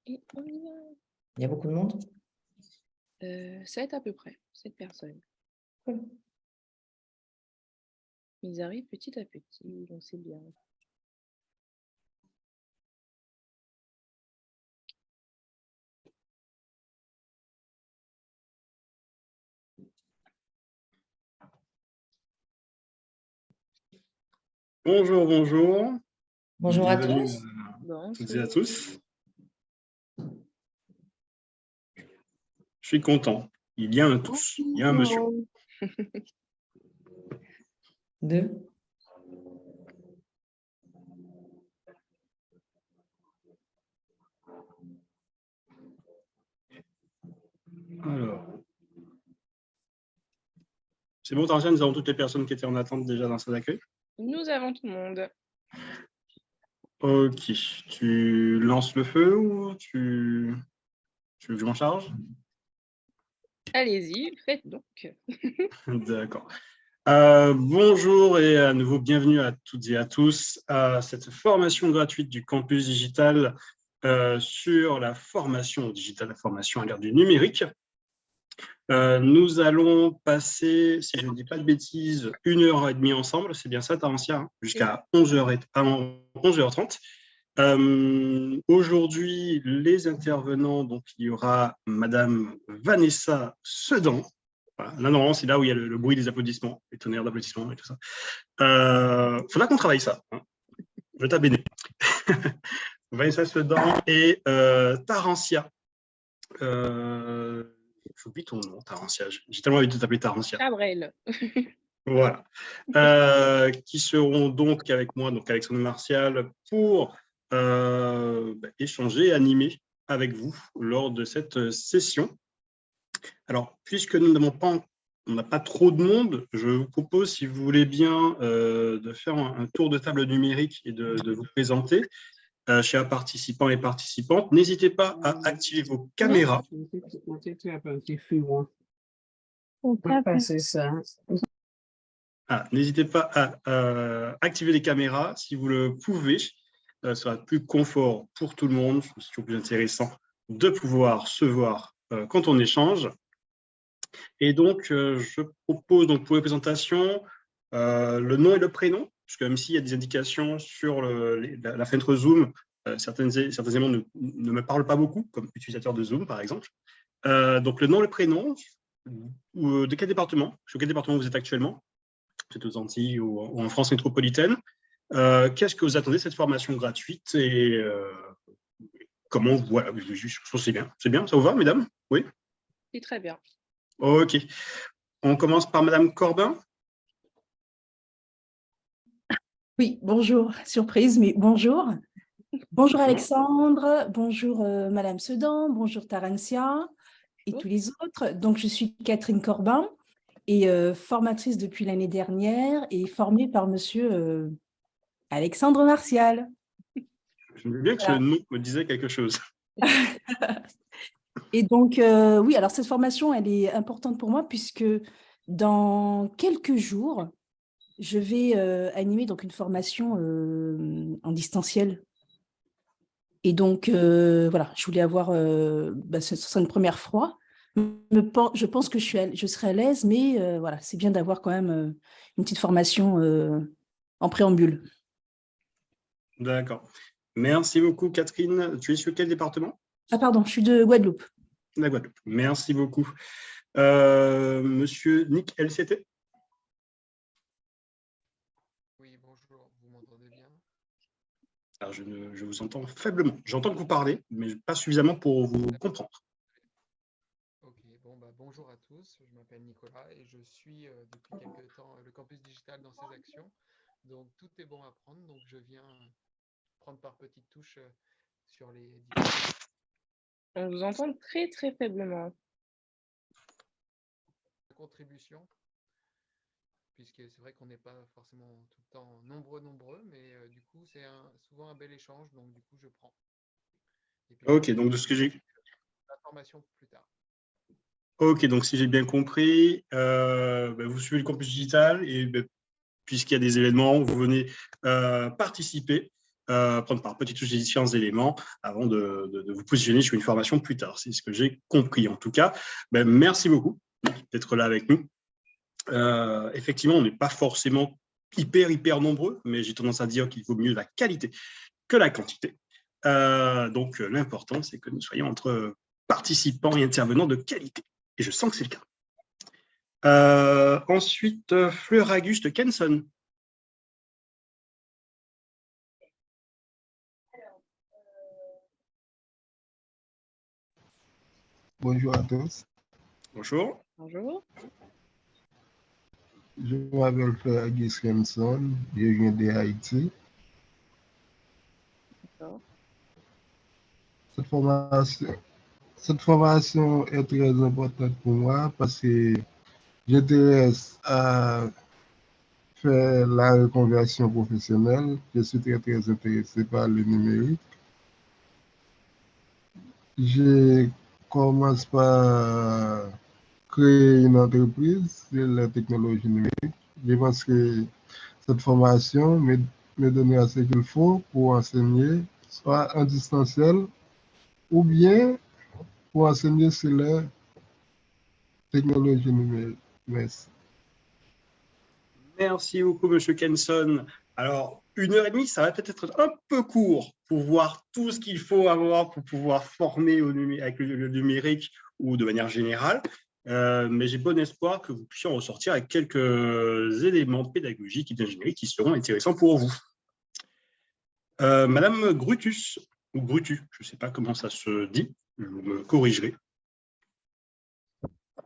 Et on y va. Il y a beaucoup de monde? 7 à peu près, 7 personnes. Cool. Ils arrivent petit à petit, donc c'est bien. Bonjour, bonjour. Bonjour à Bienvenue tous. Bon, à toutes et à tous. Je suis content. Il y a un tous, il y a un monsieur. Deux. Alors. C'est bon, Tarzan, nous avons toutes les personnes qui étaient en attente déjà dans la salle d'accueil. Nous avons tout le monde. Ok. Tu lances le feu ou tu veux que je m'en charge? Allez-y, faites donc. D'accord. Bonjour et à nouveau bienvenue à toutes et à tous à cette formation gratuite du campus digital sur la formation digitale, la formation à l'ère du numérique. Nous allons passer, si je ne dis pas de bêtises, 1h30 ensemble, c'est bien ça, Tarencia, hein, jusqu'à 11h30. Aujourd'hui, les intervenants, donc il y aura Madame Vanessa Sedan. Voilà. Là, normalement, c'est là où il y a le bruit des applaudissements, les tonnerres d'applaudissements et tout ça. Faudra qu'on travaille ça. Hein. Je t'abonne. Vanessa Sedan et Tarencia. J'oublie ton nom, Tarencia. J'ai tellement envie de t'appeler Tarencia. Cabrel. Voilà. Qui seront donc avec moi, donc Alexandre Martial, pour échanger, animer avec vous lors de cette session. Alors, puisque nous n'avons pas, on n'a pas trop de monde, je vous propose, si vous voulez bien, de faire un tour de table numérique et de vous présenter. Chers participants et participantes, n'hésitez pas à activer vos caméras. N'hésitez pas à activer les caméras si vous le pouvez. Ça sera plus confort pour tout le monde. C'est toujours plus intéressant de pouvoir se voir quand on échange. Et donc, je propose donc pour les présentations le nom et le prénom, parce que même s'il y a des indications sur la fenêtre Zoom, certains éléments ne me parlent pas beaucoup, comme utilisateur de Zoom, par exemple. Donc, le nom et le prénom, de quel département? Sur quel département vous êtes actuellement? Vous êtes aux Antilles ou en France métropolitaine. Qu'est-ce que vous attendez de cette formation gratuite et comment, voilà, je pense que c'est bien, ça vous va, mesdames? Oui? C'est très bien. Ok. On commence par Madame Corbin. Oui, bonjour, surprise, mais bonjour. Bonjour Alexandre, bonjour Madame Sedan, bonjour Tarencia et tous les autres. Donc, je suis Catherine Corbin et formatrice depuis l'année dernière et formée par Monsieur Alexandre Martial. Je veux bien que ce nom me disait quelque chose. Et donc, oui, alors cette formation, elle est importante pour moi puisque dans quelques jours, je vais animer donc une formation en distanciel. Et donc, voilà, je voulais avoir, ce sera une première fois. Je pense que je serai à l'aise, mais voilà, c'est bien d'avoir quand même une petite formation en préambule. D'accord. Merci beaucoup, Catherine. Tu es sur quel département? Ah pardon, je suis de Guadeloupe. La Guadeloupe. Merci beaucoup. Monsieur Nick LCT. Oui, bonjour, vous m'entendez bien? Alors, je vous entends faiblement. J'entends que vous parlez, mais pas suffisamment pour vous comprendre. Ok, bon, bonjour à tous, je m'appelle Nicolas et je suis depuis quelques temps le campus digital dans ses actions. Donc tout est bon à prendre, donc je viens prendre par petites touches sur les différentes On vous entend très très faiblement. contributions, puisque c'est vrai qu'on n'est pas forcément tout le temps nombreux, mais du coup c'est souvent un bel échange, donc du coup je prends. Et puis, Ok, donc de ce que j'ai... L'information plus tard. Ok, donc si j'ai bien compris, vous suivez le campus digital et puisqu'il y a des événements, vous venez participer prendre par petites touches les différents éléments avant de vous positionner sur une formation plus tard. C'est ce que j'ai compris. En tout cas, merci beaucoup d'être là avec nous. Effectivement, on n'est pas forcément hyper nombreux, mais j'ai tendance à dire qu'il vaut mieux la qualité que la quantité. Donc, l'important, c'est que nous soyons entre participants et intervenants de qualité. Et je sens que c'est le cas. Ensuite, Fleur-Auguste Kenson. Bonjour à tous. Bonjour. Bonjour. Je m'appelle Fleur-Auguste Kenson, je viens de Haïti. D'accord. Cette formation est très importante pour moi parce que j'intéresse à faire la reconversion professionnelle. Je suis très intéressé par le numérique. Je commence par créer une entreprise sur la technologie numérique. Je pense que cette formation me donnera ce qu'il faut pour enseigner, soit en distanciel ou bien pour enseigner sur la technologie numérique. Merci. Merci beaucoup, Monsieur Kenson. Alors, 1h30, ça va peut-être être un peu court pour voir tout ce qu'il faut avoir pour pouvoir former avec le numérique ou de manière générale. Mais j'ai bon espoir que vous puissiez en ressortir avec quelques éléments pédagogiques et d'ingénierie qui seront intéressants pour vous. Madame Grutus, ou Grutu, je ne sais pas comment ça se dit, vous me corrigerez.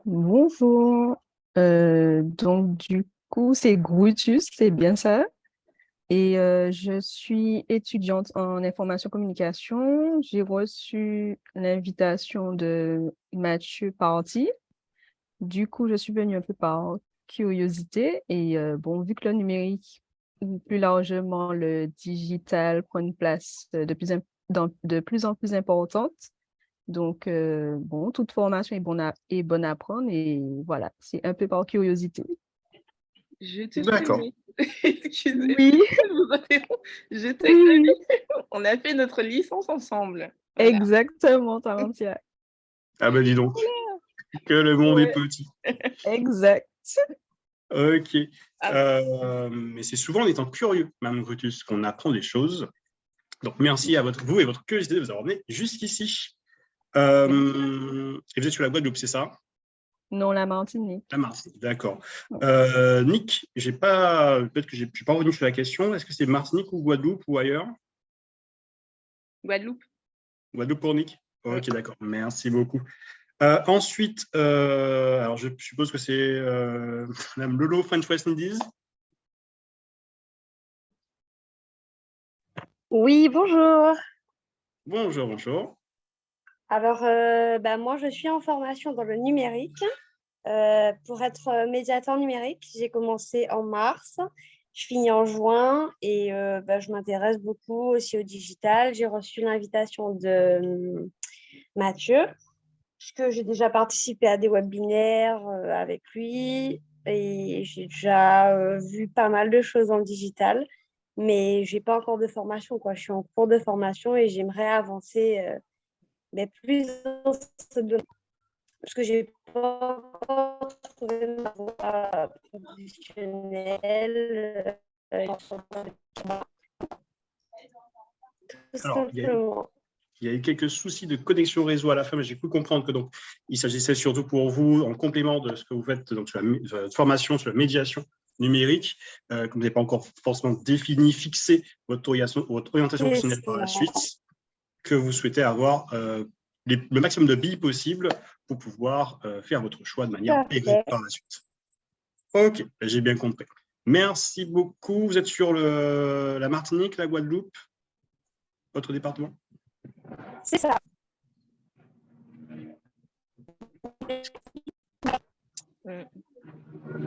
Bonjour. Donc, du coup, c'est Grutus, c'est bien ça. Et je suis étudiante en information communication. J'ai reçu l'invitation de Mathieu Party. Du coup, je suis venue un peu par curiosité. Et bon, vu que le numérique, ou plus largement le digital, prend une place de plus en plus importante, donc, bon, toute formation est bonne à prendre et voilà, c'est un peu par curiosité. Je te D'accord. connais. Excusez-moi, Oui, je vous interromps. Je te oui, connais. On a fait notre licence ensemble. Voilà. exactement, Tarantia. Ah ben dis donc, que le monde est Ouais. petit. Exact. Ok. Ah. Mais c'est souvent en étant curieux, Mme Brutus, qu'on apprend des choses. Donc, merci à vous et votre curiosité de vous avoir amené jusqu'ici. Et vous êtes sur la Guadeloupe, c'est ça? Non, la Martinique. La Martinique, d'accord. Nick, peut-être que je ne suis pas revenu sur la question. Est-ce que c'est Martinique ou Guadeloupe ou ailleurs? Guadeloupe. Guadeloupe pour Nick? Ok, Oui. d'accord. Merci beaucoup. Ensuite, alors je suppose que c'est Mme Lolo, French West Indies. Oui, bonjour. Bonjour, bonjour. Alors, moi, je suis en formation dans le numérique pour être médiateur numérique. J'ai commencé en mars, je finis en juin et je m'intéresse beaucoup aussi au digital. J'ai reçu l'invitation de Mathieu, puisque j'ai déjà participé à des webinaires avec lui et j'ai déjà vu pas mal de choses en digital, mais je n'ai pas encore de formation, quoi. Je suis en cours de formation et j'aimerais avancer mais plus dans ce domaine. Parce que je n'ai pas encore trouvé ma voie professionnelle. Tout Alors, simplement. il y a eu quelques soucis de connexion réseau à la fin, mais j'ai pu comprendre que donc, il s'agissait surtout pour vous, en complément de ce que vous faites donc, sur la formation sur la médiation numérique, comme vous n'avez pas encore forcément défini, fixé votre orientation professionnelle par la suite, que vous souhaitez avoir le maximum de billes possible pour pouvoir faire votre choix de manière aiguë par la suite. Ok, j'ai bien compris. Merci beaucoup. Vous êtes sur la Martinique, la Guadeloupe, votre département? C'est ça.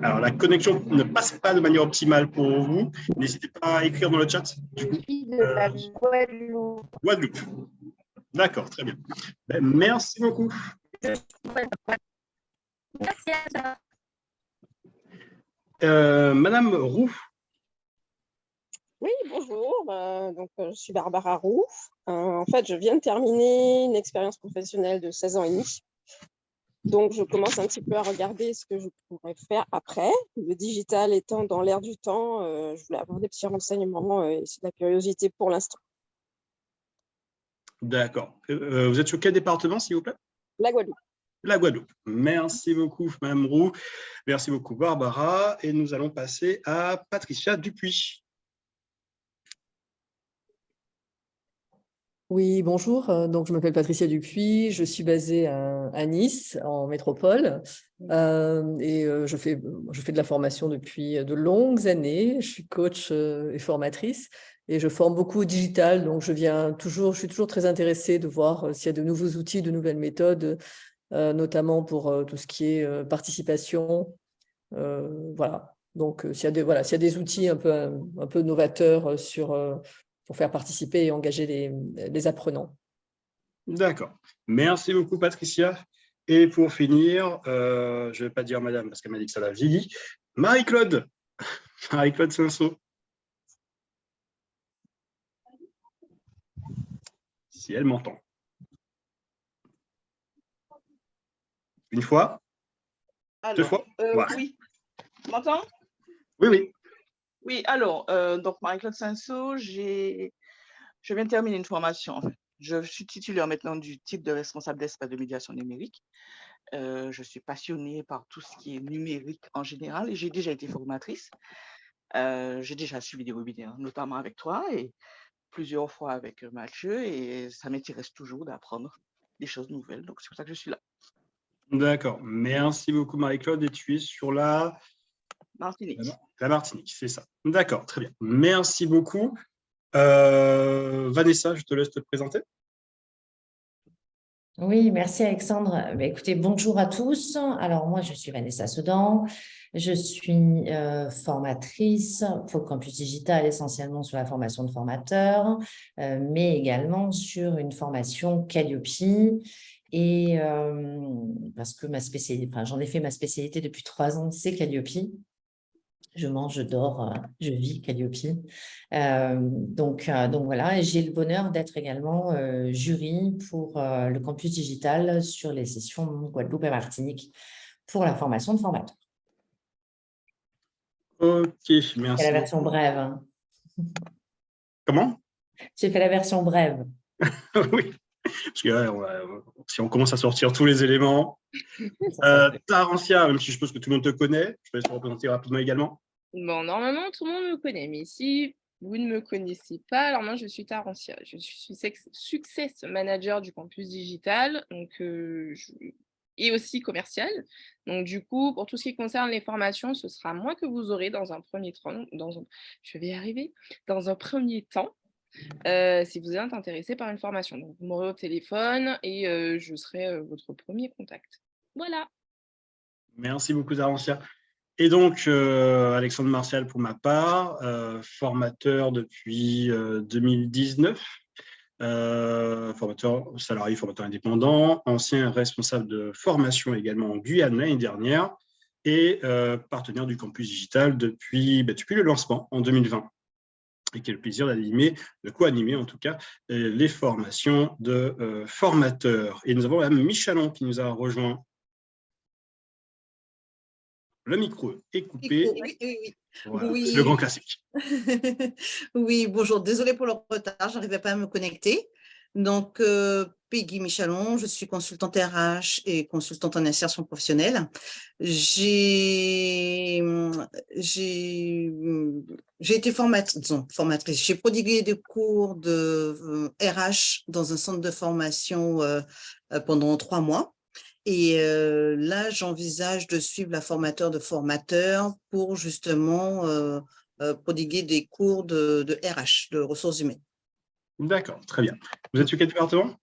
Alors, la connexion ne passe pas de manière optimale pour vous. N'hésitez pas à écrire dans le chat. Je suis de la Guadeloupe. Guadeloupe. D'accord, très bien. Merci beaucoup. Merci à toi. Madame Roux. Oui, bonjour. bonjour. Je suis Barbara Roux. En fait, je viens de terminer une expérience professionnelle de 16 ans et demi. Donc, je commence un petit peu à regarder ce que je pourrais faire après. Le digital étant dans l'air du temps, je voulais avoir des petits renseignements et c'est de la curiosité pour l'instant. D'accord. Vous êtes sur quel département, s'il vous plaît? La Guadeloupe. La Guadeloupe. Merci beaucoup, Mme Roux. Merci beaucoup, Barbara. Et nous allons passer à Patricia Dupuis. Oui, bonjour. Donc, je m'appelle Patricia Dupuis. Je suis basée à Nice, en métropole. Je fais de la formation depuis de longues années. Je suis coach et formatrice. Et je forme beaucoup au digital. Donc, je suis toujours très intéressée de voir s'il y a de nouveaux outils, de nouvelles méthodes, notamment pour tout ce qui est participation. Voilà. Donc, s'il y a des outils un peu novateurs pour faire participer et engager les apprenants. D'accord. Merci beaucoup, Patricia. Et pour finir, je ne vais pas dire madame parce qu'elle m'a dit que ça la vieillit. Marie-Claude. Marie-Claude Cinceau. Si elle m'entend. Une fois? Alors, deux fois? Voilà. Oui. Tu m'entends? Oui, oui. Oui, alors, donc Marie-Claude Cinceau, je viens de terminer une formation. En fait. Je suis titulaire maintenant du titre de responsable d'espace de médiation numérique. Je suis passionnée par tout ce qui est numérique en général et j'ai déjà été formatrice. J'ai déjà suivi des webinaires, notamment avec toi et plusieurs fois avec Mathieu et ça m'intéresse toujours d'apprendre des choses nouvelles. Donc, c'est pour ça que je suis là. D'accord. Merci beaucoup, Marie-Claude. Et tu es sur la Martinique. La Martinique, c'est ça. D'accord, très bien. Merci beaucoup. Vanessa, je te laisse te présenter. Oui, merci Alexandre. Écoutez, bonjour à tous. Alors moi, je suis Vanessa Sedan. Je suis formatrice pour le campus digital, essentiellement sur la formation de formateurs, mais également sur une formation Calliope. Et parce que j'en ai fait ma spécialité depuis 3 ans, c'est Calliope. Je mange, je dors, je vis Calliope. Donc voilà, et j'ai le bonheur d'être également jury pour le campus digital sur les sessions Guadeloupe et Martinique pour la formation de formateurs. Ok, merci. J'ai fait la version brève. Hein. Comment? J'ai fait la version brève. Oui, parce que là, si on commence à sortir tous les éléments. Tarencia, même si je pense que tout le monde te connaît, je vais te représenter rapidement également. Bon, normalement, tout le monde me connaît, mais si vous ne me connaissez pas, alors moi, je suis Tarencia. Je suis Success Manager du campus digital et aussi commercial. Donc, du coup, pour tout ce qui concerne les formations, ce sera moi que vous aurez dans un premier temps. Je vais y arriver. Dans un premier temps, si vous êtes intéressé par une formation. Donc, vous m'aurez au téléphone et je serai votre premier contact. Voilà. Merci beaucoup, Tarencia. Et donc, Alexandre Martial, pour ma part, formateur depuis 2019, formateur salarié, formateur indépendant, ancien responsable de formation également en Guyane l'année dernière et partenaire du campus digital depuis le lancement en 2020. Et qui a le plaisir d'animer, de co-animer en tout cas, les formations de formateurs. Et nous avons Mme Michalon qui nous a rejoint. Le micro est coupé. Oui. Voilà, Oui. c'est le grand classique. Oui, bonjour. Désolée pour le retard, je n'arrivais pas à me connecter. Donc, Peggy Michalon, je suis consultante RH et consultante en insertion professionnelle. J'ai été formatrice. J'ai prodigué des cours de RH dans un centre de formation pendant 3 mois. Et là, j'envisage de suivre la formateur de formateurs pour justement prodiguer des cours de RH, de ressources humaines. D'accord, très bien. Vous êtes sur quel département?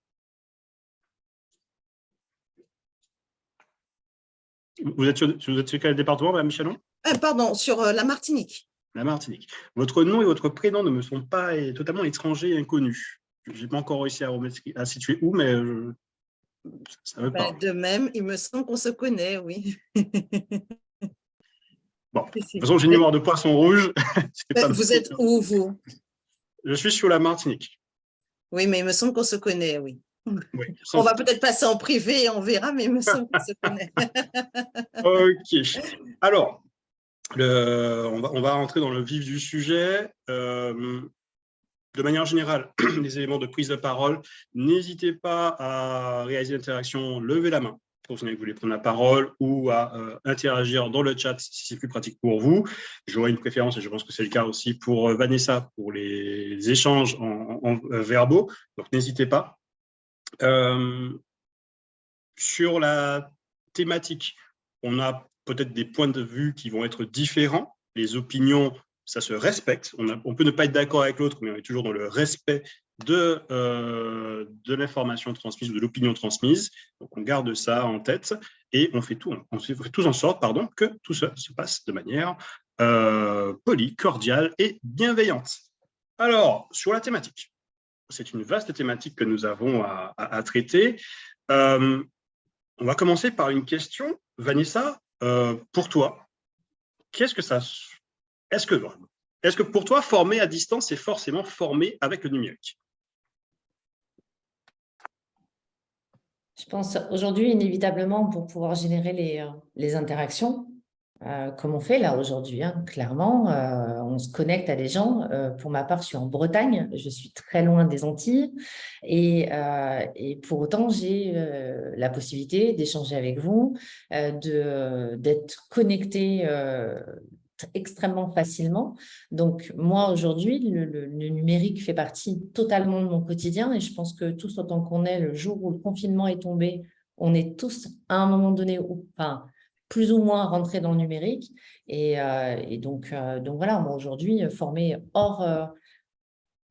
Vous êtes sur quel département, Mme Michalon? Pardon, sur la Martinique. La Martinique. Votre nom et votre prénom ne me sont pas totalement étrangers et inconnus. Je n'ai pas encore réussi à situer où, mais ça me parle. De même, il me semble qu'on se connaît, oui. Bon, de toute façon, j'ai une mémoire de poisson rouge. Vous êtes où, vous? Je suis sur la Martinique. Oui, mais il me semble qu'on se connaît, oui. Oui, On va peut-être passer en privé et on verra, mais il me semble qu'on se connaît. Ok. Alors, on va rentrer dans le vif du sujet. De manière générale, les éléments de prise de parole, n'hésitez pas à réaliser l'interaction, lever la main pour que vous voulez prendre la parole ou à interagir dans le chat si c'est plus pratique pour vous. J'aurai une préférence, et je pense que c'est le cas aussi pour Vanessa, pour les échanges en verbaux. Donc, n'hésitez pas. Sur la thématique, on a peut-être des points de vue qui vont être différents. Les opinions, ça se respecte. On peut ne pas être d'accord avec l'autre, mais on est toujours dans le respect de l'information transmise ou de l'opinion transmise. Donc, on garde ça en tête et on fait tous en sorte que tout ça se passe de manière polie, cordiale et bienveillante. Alors, sur la thématique, c'est une vaste thématique que nous avons à traiter. On va commencer par une question. Vanessa, pour toi, est-ce que pour toi, former à distance, c'est forcément former avec le numérique? Je pense aujourd'hui, inévitablement, pour pouvoir générer les interactions, comme on fait là aujourd'hui, hein, clairement, on se connecte à des gens. Pour ma part, je suis en Bretagne, je suis très loin des Antilles et pour autant, j'ai la possibilité d'échanger avec vous, d'être connecté extrêmement facilement. Donc, moi, aujourd'hui, le numérique fait partie totalement de mon quotidien et je pense que tous autant qu'on est, le jour où le confinement est tombé, on est tous à un moment donné, plus ou moins rentrés dans le numérique. Et donc voilà, moi, aujourd'hui, former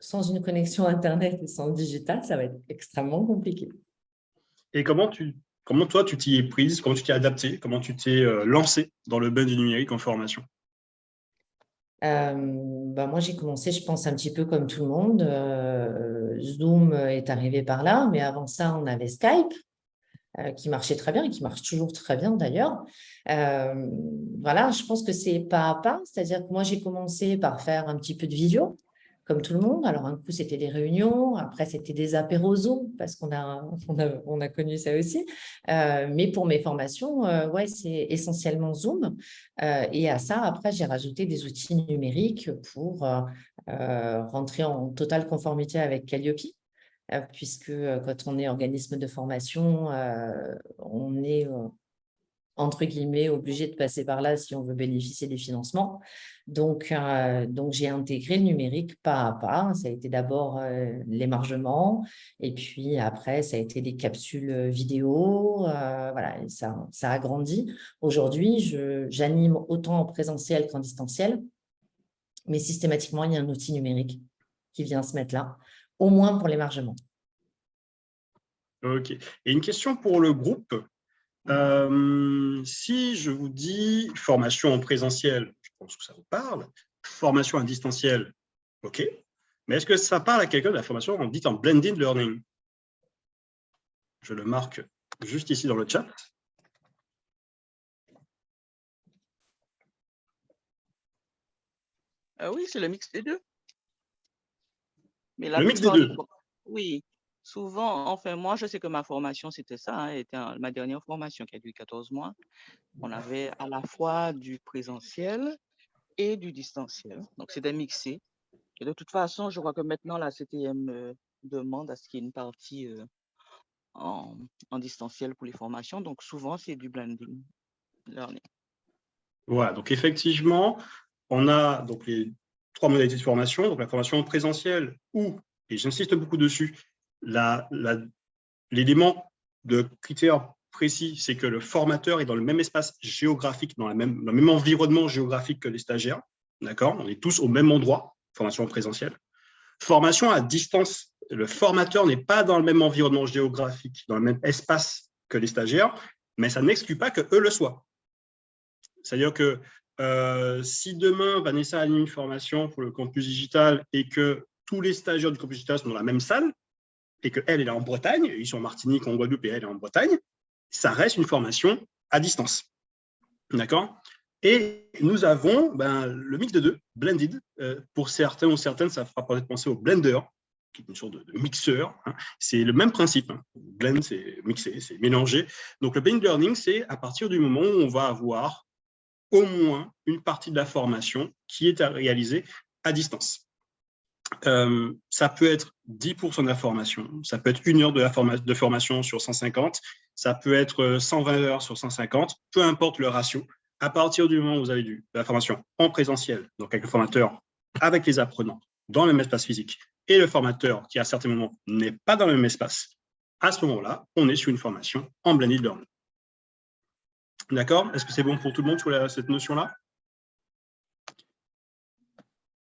sans une connexion Internet et sans digital, ça va être extrêmement compliqué. Et comment toi, tu t'y es prise, comment tu t'es adaptée, comment tu t'es lancée dans le bain du numérique en formation? Moi, j'ai commencé, je pense, un petit peu comme tout le monde. Zoom est arrivé par là, mais avant ça, on avait Skype qui marchait très bien et qui marche toujours très bien d'ailleurs. Voilà, je pense que c'est pas à pas, c'est-à-dire que moi, j'ai commencé par faire un petit peu de visio, comme tout le monde. Alors, un coup, c'était des réunions, après, c'était des apéros Zoom, parce qu'on a connu ça aussi. Mais pour mes formations, ouais, c'est essentiellement Zoom. Et à ça, après, j'ai rajouté des outils numériques pour rentrer en totale conformité avec Calliope, puisque quand on est organisme de formation, on est entre guillemets, obligé de passer par là si on veut bénéficier des financements. Donc j'ai intégré le numérique pas à pas. Ça a été d'abord l'émargement, et puis après, ça a été des capsules vidéo. Voilà, et ça a grandi. Aujourd'hui, j'anime autant en présentiel qu'en distanciel, mais systématiquement, il y a un outil numérique qui vient se mettre là, au moins pour l'émargement. Ok. Et une question pour le groupe. Si je vous dis formation en présentiel, je pense que ça vous parle. Formation à distanciel, ok. Mais est-ce que ça parle à quelqu'un de la formation dite en blended learning? Je le marque juste ici dans le chat. Oui, c'est le mix des deux. Mais le mix des deux. Oui. Souvent, enfin, moi, je sais que ma formation, c'était ça, hein, ma dernière formation qui a duré 14 mois. On avait à la fois du présentiel et du distanciel. Donc, c'était mixé. Et de toute façon, je crois que maintenant, la CTM demande à ce qu'il y ait une partie en distanciel pour les formations. Donc, souvent, c'est du blending learning. Voilà, donc effectivement, on a donc les 3 modalités de formation. Donc, la formation en présentiel où, et j'insiste beaucoup dessus, l'élément de critère précis, c'est que le formateur est dans le même espace géographique, dans le même environnement géographique que les stagiaires. D'accord? On est tous au même endroit, formation en présentiel. Formation à distance, le formateur n'est pas dans le même environnement géographique, dans le même espace que les stagiaires, mais ça n'exclut pas qu'eux le soient. C'est-à-dire que si demain, Vanessa anime une formation pour le campus digital et que tous les stagiaires du campus digital sont dans la même salle, et qu'elle est en Bretagne, ils sont en Martinique, en Guadeloupe et elle est en Bretagne, ça reste une formation à distance. D'accord? Et nous avons le mix de deux, blended. Pour certains ou certaines, ça fera peut-être penser au blender, qui est une sorte de mixeur. Hein. C'est le même principe. Hein. Blend, c'est mixer, c'est mélanger. Donc, le blended learning, c'est à partir du moment où on va avoir au moins une partie de la formation qui est à réaliser à distance. Ça peut être 10% de la formation, ça peut être 1 heure de formation sur 150, ça peut être 120 heures sur 150, peu importe le ratio. À partir du moment où vous avez de la formation en présentiel, donc avec le formateur, avec les apprenants, dans le même espace physique, et le formateur qui à certains moments n'est pas dans le même espace, à ce moment-là, on est sur une formation en blended learning. D'accord? Est-ce que c'est bon pour tout le monde sur cette notion-là?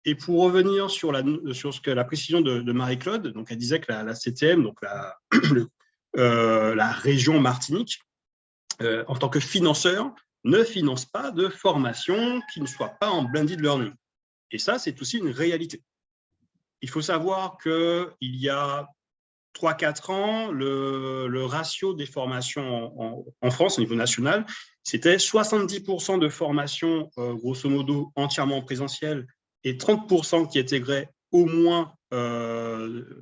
Et pour revenir sur la précision de Marie-Claude, donc elle disait que la CTM, donc la région Martinique, en tant que financeur, ne finance pas de formation qui ne soit pas en blended learning. Et ça, c'est aussi une réalité. Il faut savoir qu'il y a 3-4 ans, le ratio des formations en France, au niveau national, c'était 70% de formations, grosso modo, entièrement en présentiel, et 30% qui intégraient au moins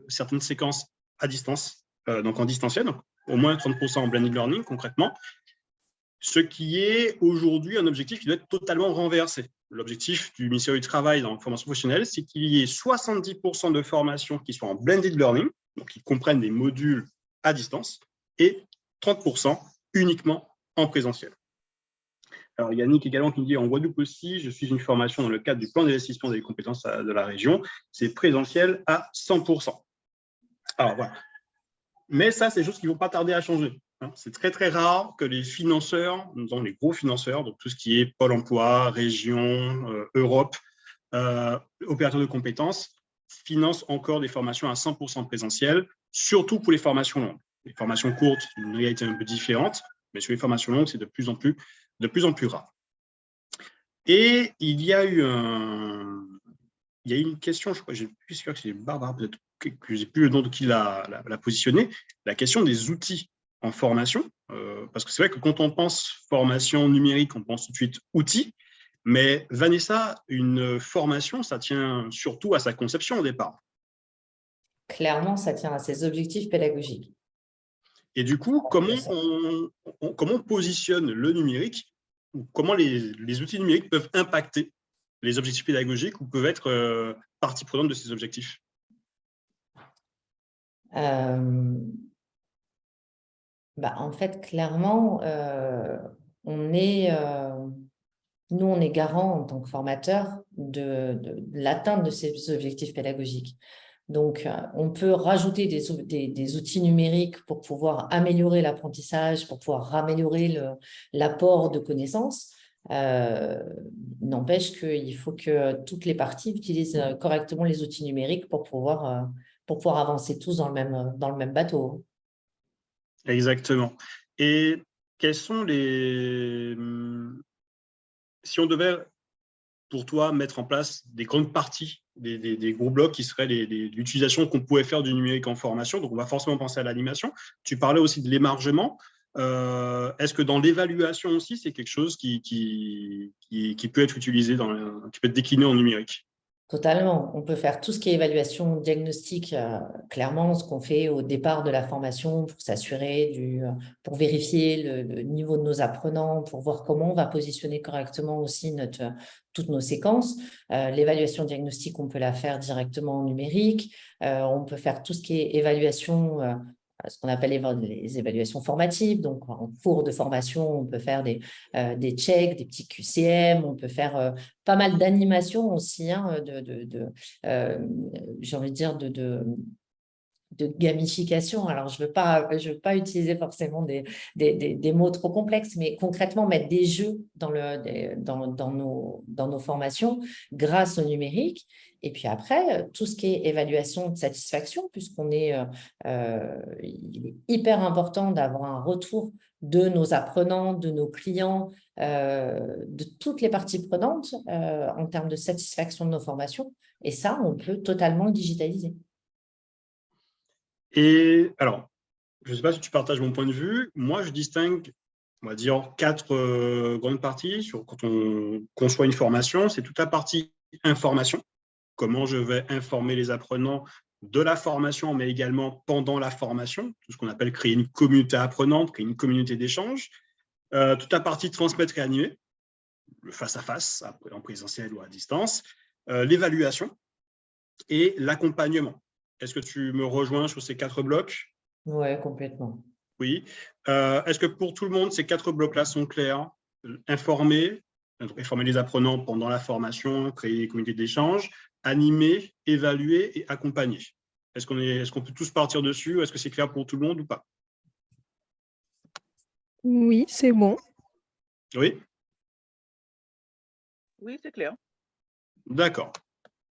certaines séquences à distance, donc en distanciel, donc au moins 30% en blended learning concrètement, ce qui est aujourd'hui un objectif qui doit être totalement renversé. L'objectif du ministère du Travail dans la formation professionnelle, c'est qu'il y ait 70% de formations qui soient en blended learning, donc qui comprennent des modules à distance, et 30% uniquement en présentiel. Alors, Yannick également qui me dit en Guadeloupe aussi, je suis une formation dans le cadre du plan d'investissement des compétences de la région, c'est présentiel à 100%. Alors voilà. Mais ça, c'est des choses qui ne vont pas tarder à changer. C'est très, très rare que les financeurs, dans les gros financeurs, donc tout ce qui est Pôle emploi, région, Europe, opérateurs de compétences, financent encore des formations à 100% présentiel, surtout pour les formations longues. Les formations courtes, c'est une réalité un peu différente, mais sur les formations longues, c'est de plus en plus rare. Et il y a eu une question, je crois, je suis sûr que c'est Barbara, peut-être que je n'ai plus le nom de qui l'a positionné, la question des outils en formation, parce que c'est vrai que quand on pense formation numérique, on pense tout de suite outils, mais Vanessa, une formation, ça tient surtout à sa conception au départ. Clairement, ça tient à ses objectifs pédagogiques. Et du coup, comment on positionne le numérique, ou comment les outils numériques peuvent impacter les objectifs pédagogiques ou peuvent être partie prenante de ces objectifs? En fait, clairement, nous, on est garant en tant que formateur de l'atteinte de ces objectifs pédagogiques. Donc, on peut rajouter des outils numériques pour pouvoir améliorer l'apprentissage, pour pouvoir améliorer l'apport de connaissances. N'empêche qu'il faut que toutes les parties utilisent correctement les outils numériques pour pouvoir avancer tous dans le même bateau. Exactement. Et quels sont si on devait, pour toi, mettre en place des grandes parties, des gros blocs qui seraient l'utilisation qu'on pouvait faire du numérique en formation, donc on va forcément penser à l'animation. Tu parlais aussi de l'émargement. Est-ce que dans l'évaluation aussi, c'est quelque chose qui peut être utilisé, qui peut être décliné en numérique? Totalement. On peut faire tout ce qui est évaluation diagnostique, clairement, ce qu'on fait au départ de la formation pour s'assurer pour vérifier le niveau de nos apprenants, pour voir comment on va positionner correctement aussi toutes nos séquences. L'évaluation diagnostique, on peut la faire directement en numérique. On peut faire tout ce qui est évaluation, ce qu'on appelle les évaluations formatives. Donc, en cours de formation, on peut faire des checks, des petits QCM, on peut faire pas mal d'animations aussi, hein, j'ai envie de dire, de gamification. Alors, je veux pas utiliser forcément des mots trop complexes, mais concrètement, mettre des jeux dans nos formations grâce au numérique. Et puis après, tout ce qui est évaluation de satisfaction, puisqu'il est hyper important d'avoir un retour de nos apprenants, de nos clients, de toutes les parties prenantes en termes de satisfaction de nos formations. Et ça, on peut totalement le digitaliser. Et alors, je ne sais pas si tu partages mon point de vue, moi je distingue on va dire, 4 grandes parties. Quand on conçoit une formation, c'est toute la partie information, comment je vais informer les apprenants de la formation, mais également pendant la formation, tout ce qu'on appelle créer une communauté apprenante, créer une communauté d'échange. Toute la partie transmettre et animer, le face-à-face, en présentiel ou à distance, l'évaluation et l'accompagnement. Est-ce que tu me rejoins sur ces 4 blocs? Oui, complètement. Oui. Est-ce que pour tout le monde, ces 4 blocs-là sont clairs? Informer les apprenants pendant la formation, créer des communautés d'échange, animer, évaluer et accompagner. Est-ce qu'on peut tous partir dessus? Est-ce que c'est clair pour tout le monde ou pas? Oui, c'est bon. Oui? Oui, c'est clair. D'accord.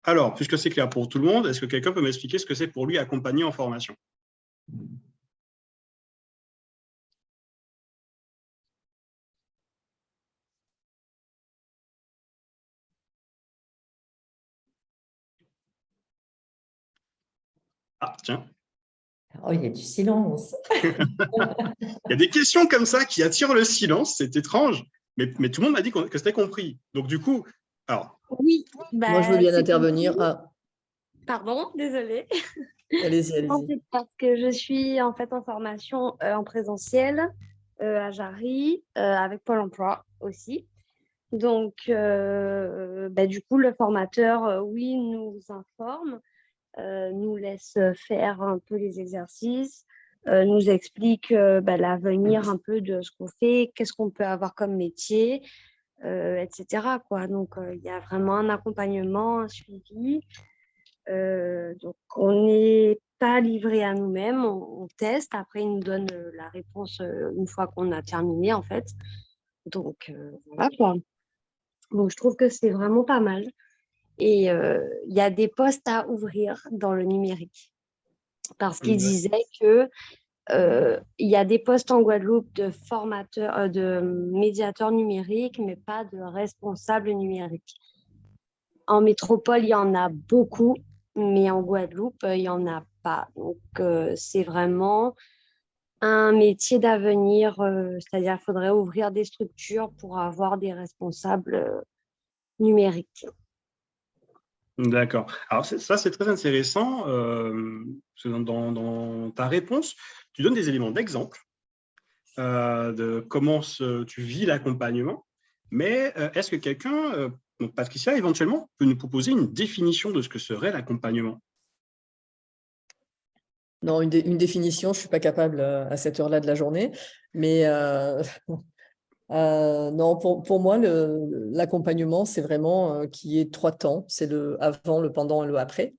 Alors, puisque c'est clair pour tout le monde, est-ce que quelqu'un peut m'expliquer ce que c'est pour lui accompagner en formation? Ah, tiens. Oh, il y a du silence. Il y a des questions comme ça qui attirent le silence, c'est étrange, mais tout le monde m'a dit que c'était compris. Donc, du coup, alors. Oui, Moi, je veux bien intervenir. Ah, pardon, désolée. allez-y, En allez-y. fait, parce que je suis en fait en formation en présentiel à Jarry avec Pôle emploi aussi. Donc, du coup, le formateur, oui, nous informe, nous laisse faire un peu les exercices, nous explique l'avenir un peu de ce qu'on fait, qu'est-ce qu'on peut avoir comme métier, etc., quoi. Donc, il y a vraiment un accompagnement, un suivi. Donc, on n'est pas livré à nous-mêmes, on teste. Après, il nous donne la réponse une fois qu'on a terminé, en fait. Donc, voilà, quoi. Donc, je trouve que c'est vraiment pas mal. Et il y a des postes à ouvrir dans le numérique. Parce qu'il disait que il y a des postes en Guadeloupe de formateurs, de médiateurs numériques, mais pas de responsables numériques. En métropole, il y en a beaucoup, mais en Guadeloupe, il n'y en a pas. Donc, c'est vraiment un métier d'avenir, c'est-à-dire qu'il faudrait ouvrir des structures pour avoir des responsables numériques. D'accord. Alors, ça, c'est très intéressant. Parce que dans ta réponse, tu donnes des éléments d'exemple de comment tu vis l'accompagnement. Mais est-ce que quelqu'un, donc Patricia, éventuellement, peut nous proposer une définition de ce que serait l'accompagnement? Non, une définition, je ne suis pas capable à cette heure-là de la journée. Mais non, pour moi, l'accompagnement, c'est vraiment qu'il y ait 3 temps. C'est le avant, le pendant et le après.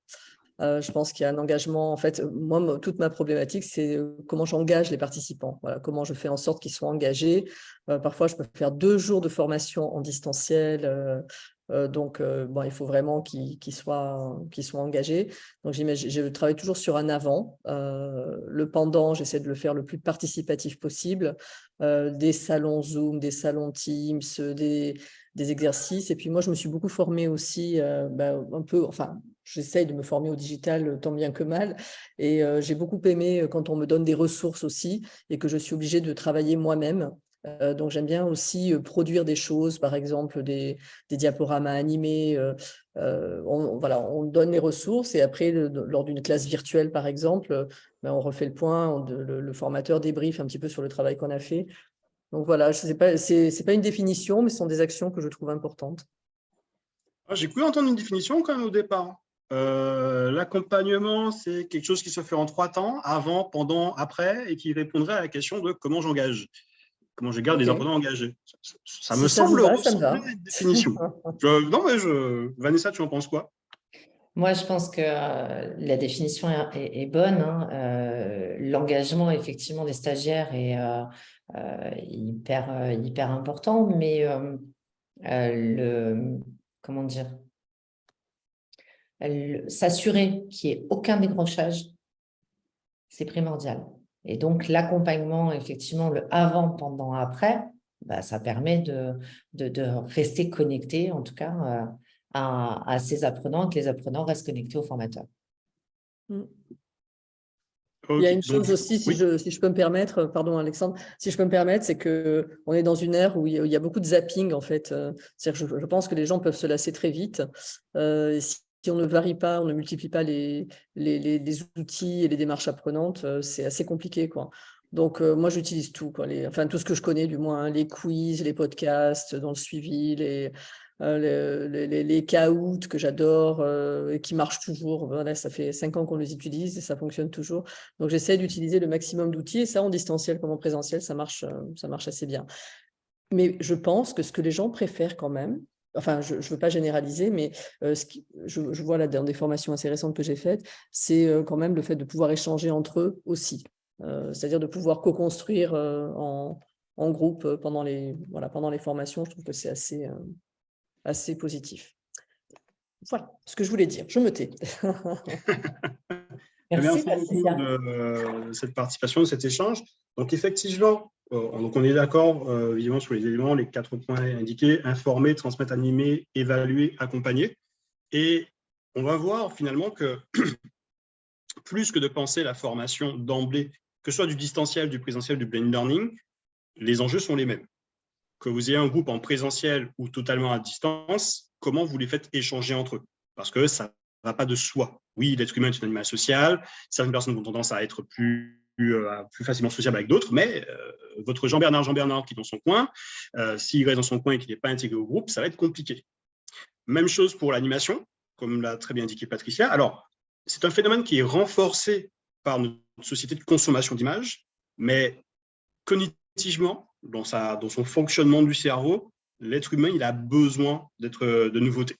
Je pense qu'il y a un engagement. En fait, moi, toute ma problématique, c'est comment j'engage les participants. Voilà, comment je fais en sorte qu'ils soient engagés. Parfois, je peux faire 2 jours de formation en distanciel. Donc, il faut vraiment qu'ils soient engagés. Donc, je travaille toujours sur un avant. Le pendant, j'essaie de le faire le plus participatif possible. Des salons Zoom, des salons Teams, des exercices. Et puis, moi, je me suis beaucoup formée aussi, un peu, enfin, j'essaye de me former au digital tant bien que mal. Et j'ai beaucoup aimé quand on me donne des ressources aussi et que je suis obligée de travailler moi-même. Donc, j'aime bien aussi produire des choses, par exemple des diaporamas animés. On donne les ressources et après, lors d'une classe virtuelle, par exemple, on refait le point, le formateur débriefe un petit peu sur le travail qu'on a fait. Donc voilà, c'est pas une définition, mais ce sont des actions que je trouve importantes. J'ai cru entendre une définition quand même au départ. L'accompagnement, c'est quelque chose qui se fait en 3 temps, avant, pendant, après, et qui répondrait à la question de comment j'engage, comment je garde les apprenants engagés. Ça me semble ressembler à une définition. Vanessa, tu en penses quoi? Moi, je pense que la définition est bonne, hein. L'engagement, effectivement, des stagiaires est hyper important, mais comment dire, s'assurer qu'il n'y ait aucun décrochage, c'est primordial. Et donc, l'accompagnement, effectivement, le avant, pendant, après, ça permet de rester connecté, en tout cas, à ces apprenants, et que les apprenants restent connectés aux formateurs. Il y a Ok, une donc, chose aussi, si oui. je peux me permettre, pardon Alexandre, si je peux me permettre, c'est qu'on est dans une ère où il y a beaucoup de zapping en fait. C'est-à-dire que je pense que les gens peuvent se lasser très vite. Si on ne varie pas, on ne multiplie pas les outils et les démarches apprenantes, c'est assez compliqué, quoi. Donc, moi, j'utilise tout, quoi, enfin, tout ce que je connais, du moins, hein, les quiz, les podcasts dans le suivi, les caouts que j'adore et qui marchent toujours. Voilà, ça fait 5 ans qu'on les utilise et ça fonctionne toujours. Donc, j'essaie d'utiliser le maximum d'outils et ça, en distanciel comme en présentiel, ça marche assez bien. Mais je pense que ce que les gens préfèrent quand même, enfin, je ne veux pas généraliser, mais je vois là dans des formations assez récentes que j'ai faites, c'est quand même le fait de pouvoir échanger entre eux aussi. C'est-à-dire de pouvoir co-construire en groupe pendant les formations. Je trouve que c'est assez positif. Voilà ce que je voulais dire. Je me tais. Merci Merci, beaucoup Patricia. de cette participation, de cet échange. Donc, effectivement, donc on est d'accord, évidemment, sur les éléments, les 4 points indiqués, informer, transmettre, animer, évaluer, accompagner. Et on va voir finalement que plus que de penser la formation d'emblée, que ce soit du distanciel, du présentiel, du blended learning, les enjeux sont les mêmes. Que vous ayez un groupe en présentiel ou totalement à distance, comment vous les faites échanger entre eux? Parce que ça ne va pas de soi. Oui, l'être humain est un animal social. Certaines personnes ont tendance à être plus facilement sociable avec d'autres, mais votre Jean-Bernard qui est dans son coin, s'il reste dans son coin et qu'il n'est pas intégré au groupe, ça va être compliqué. Même chose pour l'animation, comme l'a très bien indiqué Patricia. Alors, c'est un phénomène qui est renforcé par notre société de consommation d'images, mais cognitivement, dans son fonctionnement du cerveau, l'être humain, il a besoin de nouveautés.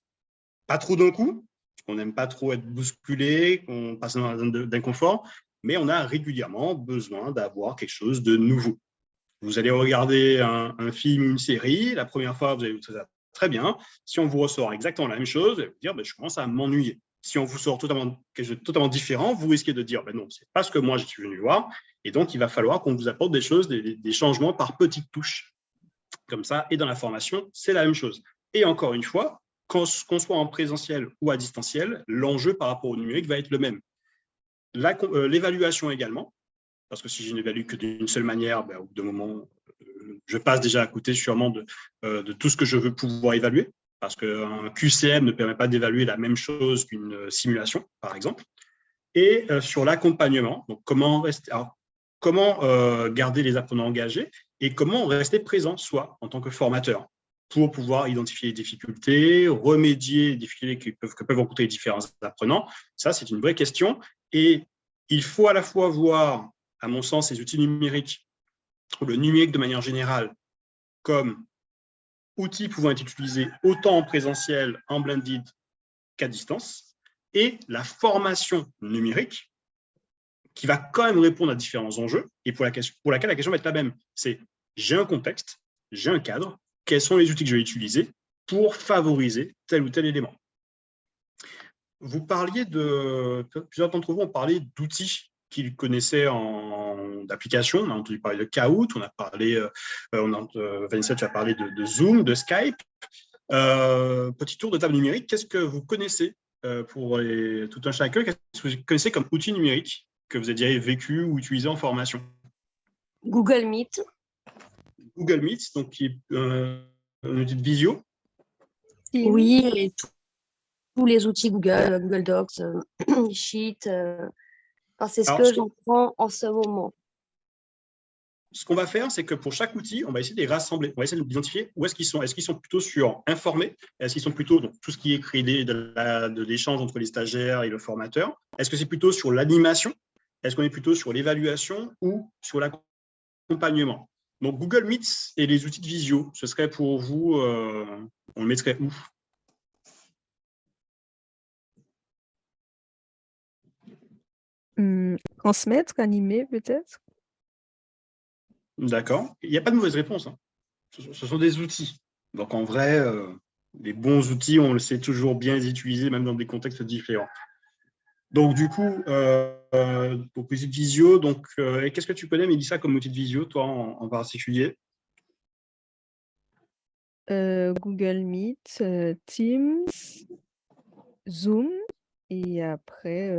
Pas trop d'un coup, on n'aime pas trop être bousculé, on passe dans la zone d'inconfort, mais on a régulièrement besoin d'avoir quelque chose de nouveau. Vous allez regarder un film ou une série, la première fois, vous allez vous trouver ça très bien. Si on vous ressort exactement la même chose, vous allez vous dire, je commence à m'ennuyer. Si on vous sort quelque chose de totalement différent, vous risquez de dire, non, c'est pas ce que moi je suis venu voir. Et donc, il va falloir qu'on vous apporte des choses, des changements par petites touches. Comme ça, et dans la formation, c'est la même chose. Et encore une fois, qu'on soit en présentiel ou à distanciel, l'enjeu par rapport au numérique va être le même. L'évaluation également, parce que si je n'évalue que d'une seule manière, au bout d'un moment, je passe déjà à côté sûrement de tout ce que je veux pouvoir évaluer, parce qu'un QCM ne permet pas d'évaluer la même chose qu'une simulation, par exemple. Et sur l'accompagnement, donc comment garder les apprenants engagés et comment rester présent, soi, en tant que formateur, pour pouvoir identifier les difficultés, remédier les difficultés que peuvent rencontrer les différents apprenants. Ça, c'est une vraie question. Et il faut à la fois voir, à mon sens, ces outils numériques, ou le numérique de manière générale, comme outils pouvant être utilisés autant en présentiel, en blended qu'à distance, et la formation numérique, qui va quand même répondre à différents enjeux et pour laquelle la question va être la même. C'est j'ai un contexte, j'ai un cadre, quels sont les outils que je vais utiliser pour favoriser tel ou tel élément. Vous parliez plusieurs d'entre vous ont parlé d'outils qu'ils connaissaient d'applications. On a entendu parler de Kahoot, on a parlé, Vanessa, tu as parlé de Zoom, de Skype. Petit tour de table numérique, qu'est-ce que vous connaissez pour tout un chacun, qu'est-ce que vous connaissez comme outil numérique que vous avez déjà vécu ou utilisé en formation? Google Meet. Google Meet, donc qui est un outil de visio. Oui, et tous les outils Google, Google Docs, Sheet. C'est ce que j'en prends en ce moment. Ce qu'on va faire, c'est que pour chaque outil, on va essayer de les rassembler. On va essayer d'identifier où est-ce qu'ils sont. Est-ce qu'ils sont plutôt sur informer? Est-ce qu'ils sont plutôt dans tout ce qui est créé de l'échange entre les stagiaires et le formateur? Est-ce que c'est plutôt sur l'animation? Est-ce qu'on est plutôt sur l'évaluation ou sur l'accompagnement? Donc, Google Meet et les outils de visio, ce serait pour vous, on le mettrait où? Transmettre, animer peut-être? D'accord. Il n'y a pas de mauvaise réponse. Hein. Ce sont des outils. Donc, en vrai, les bons outils, on le sait toujours bien les utiliser, même dans des contextes différents. Donc, du coup, pour outil de visio, qu'est-ce que tu connais, Mélissa, comme outil de visio, toi, en particulier? Google Meet, Teams, Zoom, et après,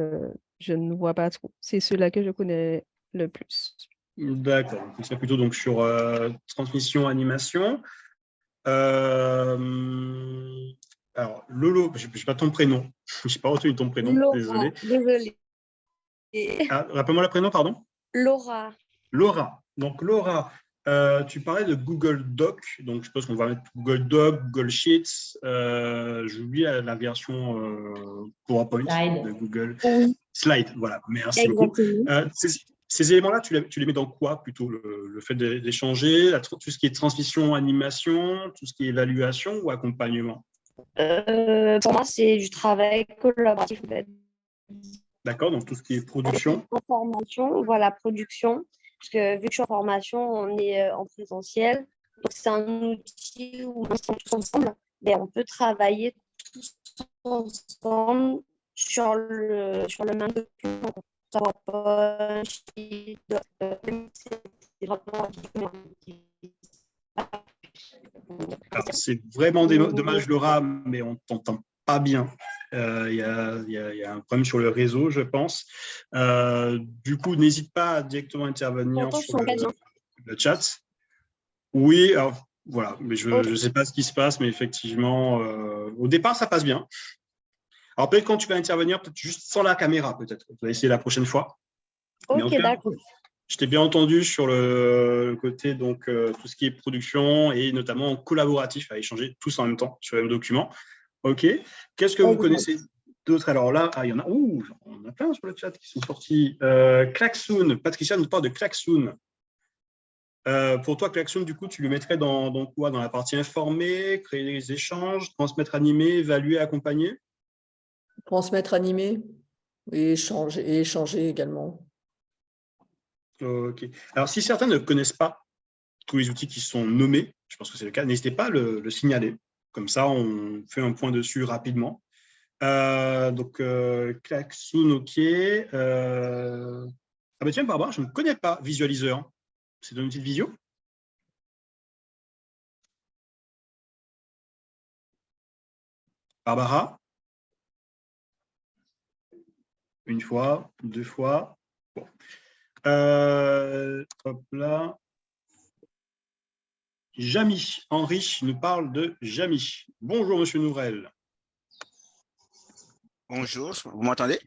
je ne vois pas trop. C'est ceux-là que je connais le plus. D'accord. On serait plutôt donc sur transmission, animation. Alors, Lolo, je n'ai pas ton prénom. Je n'ai pas retenu ton prénom, Laura, désolé. désolée. Ah, rappelle-moi le prénom, pardon. Laura. Laura. Donc, Laura, tu parlais de Google Doc. Donc, je suppose qu'on va mettre Google Doc, Google Sheets. J'oublie la version PowerPoint Slide. de Google. Oui, Slide, voilà. Merci beaucoup. exactement. Ces éléments-là, tu les mets dans quoi plutôt? Le fait d'échanger, tout ce qui est transmission, animation, tout ce qui est évaluation ou accompagnement? Pour moi, c'est du travail collaboratif, en fait. D'accord, donc tout ce qui est production. En formation, voilà, production. Parce que vu que je suis en formation, on est en présentiel. Donc, c'est un outil où on est tous ensemble. Mais on peut travailler tous ensemble sur le même document. PowerPoint, Sheet, c'est vraiment Alors, c'est vraiment dommage, Laura, mais on ne t'entend pas bien. Il y a un problème sur le réseau, je pense. Du coup, n'hésite pas à directement intervenir sur le chat. Oui, alors, voilà, mais je ne sais pas ce qui se passe, mais effectivement, au départ, ça passe bien. Alors, peut-être quand tu vas intervenir, peut-être juste sans la caméra, peut-être. On va essayer la prochaine fois. Ok, d'accord. Je t'ai bien entendu sur le côté, donc, tout ce qui est production et notamment collaboratif, à échanger tous en même temps sur le même document. OK. Qu'est-ce que vous connaissez d'autre? Alors là, il y en a, on a plein sur le chat qui sont sortis. Klaxoon, Patricia nous parle de Klaxoon. Pour toi, Klaxoon, du coup, tu le mettrais dans quoi? Dans la partie informer, créer des échanges, transmettre, animer, évaluer, accompagner? Transmettre, animer et échanger également. OK. Alors, si certains ne connaissent pas tous les outils qui sont nommés, je pense que c'est le cas, n'hésitez pas à le signaler. Comme ça, on fait un point dessus rapidement. Donc, Klaxoon, OK. Ah bah tiens, Barbara, je ne connais pas Visualiseur. C'est un outil de visio? Barbara? Une fois, deux fois. Bon. Hop là. Jamy, Henri nous parle de Jamy. Bonjour, monsieur Nourel. Bonjour, vous m'entendez?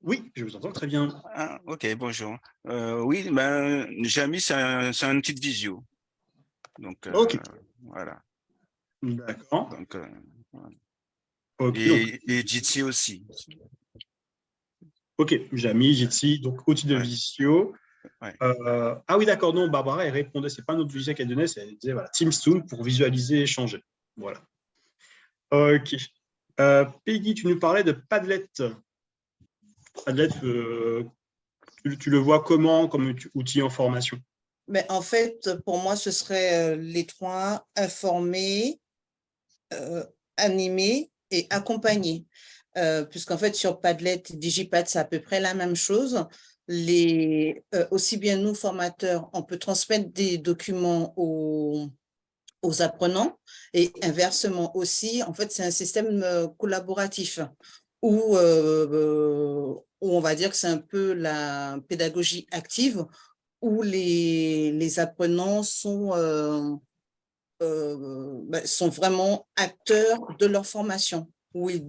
Oui, je vous entends très bien. Ah, ok, bonjour. Oui, Jamy, c'est un outil de visio. Donc, ok. Voilà. D'accord. Donc, voilà. Okay, et Jitsi aussi. Ok, Jamy, Jitsi, donc outil de visio. Ouais. Ah oui, d'accord, non, Barbara, elle répondait, c'est pas notre visio qu'elle donnait, elle disait voilà, Teamstone pour visualiser et échanger. Voilà. Ok. Peggy, tu nous parlais de Padlet. Padlet, tu le vois comment comme outil en formation? Mais en fait, pour moi, ce serait les trois: informer, animer et accompagner. Puisqu'en fait, sur Padlet et Digipad, c'est à peu près la même chose. Aussi bien nous, formateurs, on peut transmettre des documents aux apprenants et inversement aussi. En fait, c'est un système collaboratif où on va dire que c'est un peu la pédagogie active où les apprenants sont vraiment acteurs de leur formation, où ils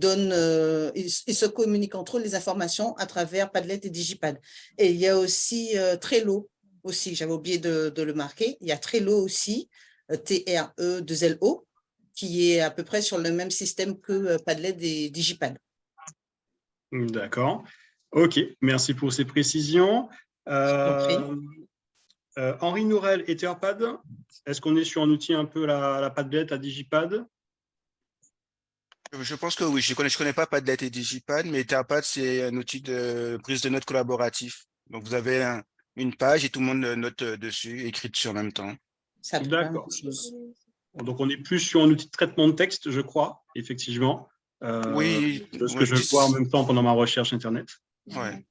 se communiquent entre eux les informations à travers Padlet et Digipad. Et il y a aussi Trello, aussi, j'avais oublié de le marquer, il y a Trello aussi, Trello, qui est à peu près sur le même système que Padlet et Digipad. D'accord. Ok, merci pour ces précisions. Henri Nourel, Etherpad, est-ce qu'on est sur un outil un peu la Padlet, la Digipad? Je pense que oui, je connais pas Padlet et Digipad, mais Etherpad, c'est un outil de prise de notes collaboratif. Donc, vous avez une page et tout le monde note dessus, écrite sur en même temps. D'accord. Donc, on est plus sur un outil de traitement de texte, je crois, effectivement. Oui. De ce que je vois en même temps pendant ma recherche Internet. Ouais.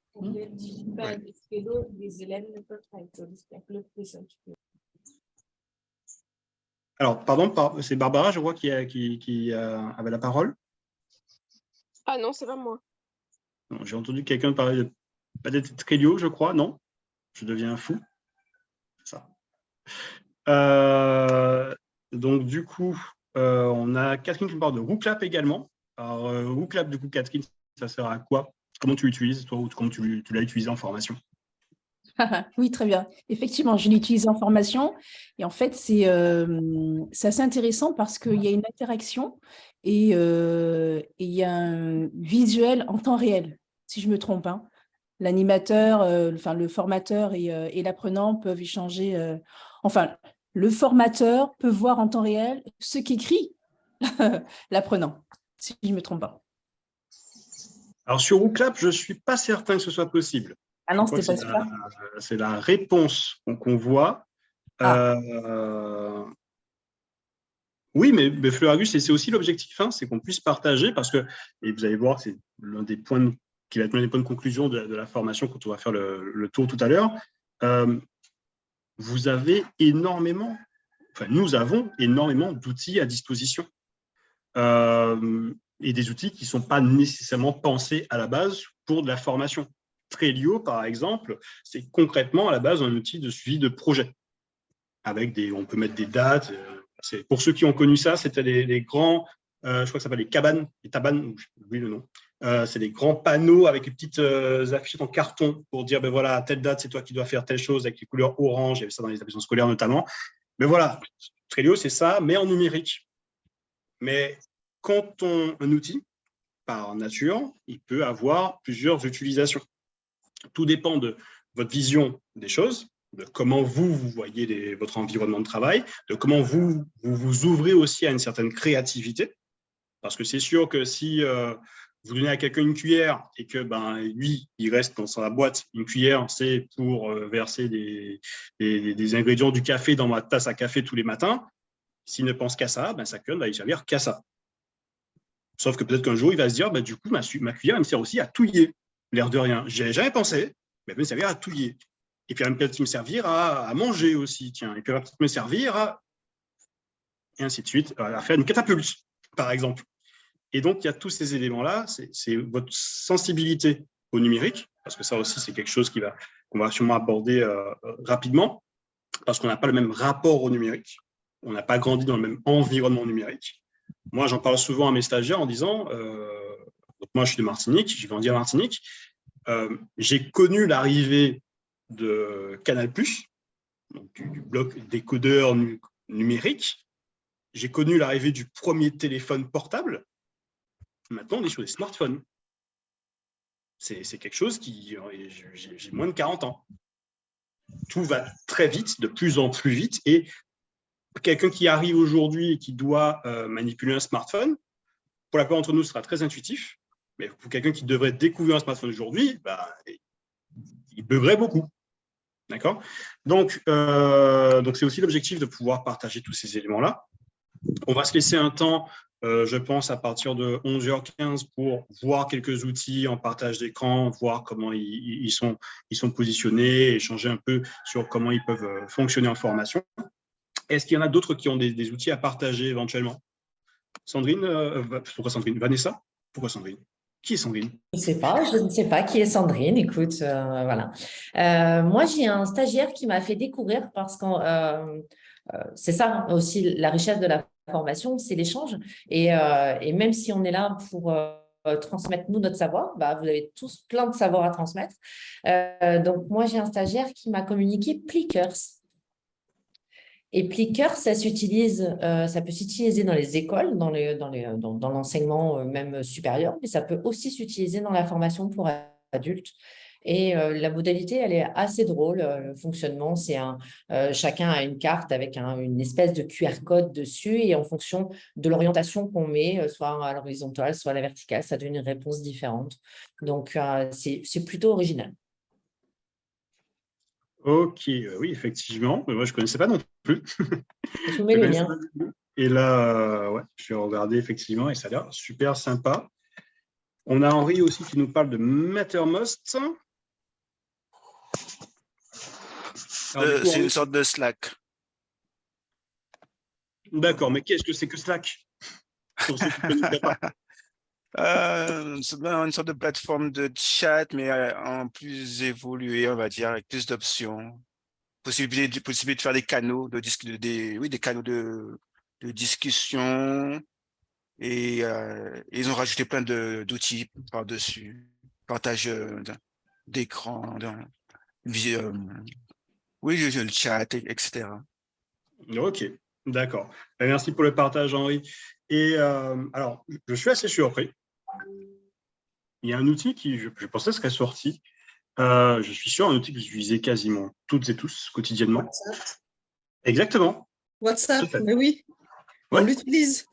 Alors, pardon, c'est Barbara, je vois, qui avait la parole. Ah non, c'est pas moi. J'ai entendu quelqu'un parler de Pas d'être Trello, je crois, non? Je deviens fou. Ça. Donc, du coup, on a Catherine qui me parle de WooClap également. Alors, WooClap, du coup, Catherine, ça sert à quoi? Comment tu l'utilises, toi, ou comment tu l'as utilisé en formation? Oui, très bien. Effectivement, je l'utilise en formation et en fait, c'est assez intéressant parce qu'il y a une interaction et il y a un visuel en temps réel, si je me trompe, hein. L'animateur, enfin le formateur et l'apprenant peuvent échanger. Enfin, le formateur peut voir en temps réel ce qu'écrit l'apprenant, si je ne me trompe pas. Alors, sur WooClap, je ne suis pas certain que ce soit possible. Ah non, Je crois que c'était pas celui-là. c'est la réponse qu'on voit. Ah. Oui, mais Fleuragus, c'est aussi l'objectif, hein, c'est qu'on puisse partager parce que, et vous allez voir, c'est l'un des points qui va être l'un des points de conclusion de la formation quand on va faire le tour tout à l'heure. Vous avez énormément, enfin, nous avons énormément d'outils à disposition et des outils qui ne sont pas nécessairement pensés à la base pour de la formation. Trello, par exemple, c'est concrètement à la base un outil de suivi de projet. Avec on peut mettre des dates. Pour ceux qui ont connu ça, c'était les grands, je crois que ça s'appelle les cabanes, les tabanes, oui le nom. C'est des grands panneaux avec des petites affichettes en carton pour dire, ben voilà, à telle date, c'est toi qui dois faire telle chose avec les couleurs orange. Il y avait ça dans les établissements scolaires notamment. Mais voilà, Trello, c'est ça, mais en numérique. Mais quand un outil, par nature, il peut avoir plusieurs utilisations. Tout dépend de votre vision des choses, de comment vous voyez votre environnement de travail, de comment vous ouvrez aussi à une certaine créativité. Parce que c'est sûr que si vous donnez à quelqu'un une cuillère et que lui, il reste dans sa boîte, une cuillère, c'est pour verser des ingrédients du café dans ma tasse à café tous les matins, s'il ne pense qu'à ça, sa cuillère ne va lui servir qu'à ça. Sauf que peut-être qu'un jour, il va se dire, du coup, ma cuillère, elle me sert aussi à touiller. L'air de rien. J'y avais jamais pensé, mais elle peut me servir à touiller. Et puis, elle peut me servir à manger aussi, tiens. Et puis, elle va peut-être me servir à... Et ainsi de suite, à faire une catapulte, par exemple. Et donc, il y a tous ces éléments-là. C'est votre sensibilité au numérique, parce que ça aussi, c'est quelque chose qu'on va sûrement aborder rapidement, parce qu'on n'a pas le même rapport au numérique. On n'a pas grandi dans le même environnement numérique. Moi, j'en parle souvent à mes stagiaires en disant... Donc moi, je suis de Martinique, j'ai grandi à Martinique. J'ai connu l'arrivée de Canal+, donc du bloc décodeur numérique. J'ai connu l'arrivée du premier téléphone portable. Maintenant, on est sur des smartphones. C'est quelque chose qui... J'ai moins de 40 ans. Tout va très vite, de plus en plus vite. Et quelqu'un qui arrive aujourd'hui et qui doit manipuler un smartphone, pour la plupart d'entre nous, ce sera très intuitif. Mais pour quelqu'un qui devrait découvrir un smartphone aujourd'hui, il buggerait beaucoup. D'accord ? Donc, c'est aussi l'objectif de pouvoir partager tous ces éléments-là. On va se laisser un temps, je pense, à partir de 11h15 pour voir quelques outils en partage d'écran, voir comment ils sont positionnés, échanger un peu sur comment ils peuvent fonctionner en formation. Est-ce qu'il y en a d'autres qui ont des outils à partager éventuellement ? Sandrine, pourquoi Sandrine ? Vanessa ? Pourquoi Sandrine ? Qui est Sandrine? Je ne sais pas qui est Sandrine. Écoute, voilà. Moi, j'ai un stagiaire qui m'a fait découvrir parce que c'est ça aussi la richesse de la formation, c'est l'échange. Et même si on est là pour transmettre nous notre savoir, vous avez tous plein de savoirs à transmettre. Donc, moi, j'ai un stagiaire qui m'a communiqué Plickers. Et Plickers, ça peut s'utiliser dans les écoles, dans l'enseignement même supérieur, mais ça peut aussi s'utiliser dans la formation pour adultes. Et la modalité, elle est assez drôle. Le fonctionnement, c'est chacun a une carte avec une espèce de QR code dessus et en fonction de l'orientation qu'on met, soit à l'horizontale, soit à la verticale, ça donne une réponse différente. Donc, c'est plutôt original. Ok, oui, effectivement. Mais moi, je ne connaissais pas non plus. Je vous mets le lien. Et là, ouais, je vais regarder effectivement et ça a l'air super sympa. On a Henri aussi qui nous parle de Mattermost. C'est une sorte de Slack. D'accord, mais qu'est-ce que c'est que Slack? Pour ceux qui ne connaissent pas. C'est une sorte de plateforme de chat, mais en plus évolué, on va dire, avec plus d'options. Possibilité de faire des canaux des canaux de discussion. Et ils ont rajouté plein d'outils par-dessus. Partage d'écran, oui, le chat, etc. Ok, d'accord. Merci pour le partage, Henri. Et alors, je suis assez surpris. Il y a un outil qui, je pensais, serait sorti. Je suis sûr, un outil que vous utilisez quasiment toutes et tous quotidiennement. WhatsApp. Exactement. WhatsApp, mais oui, on l'utilise.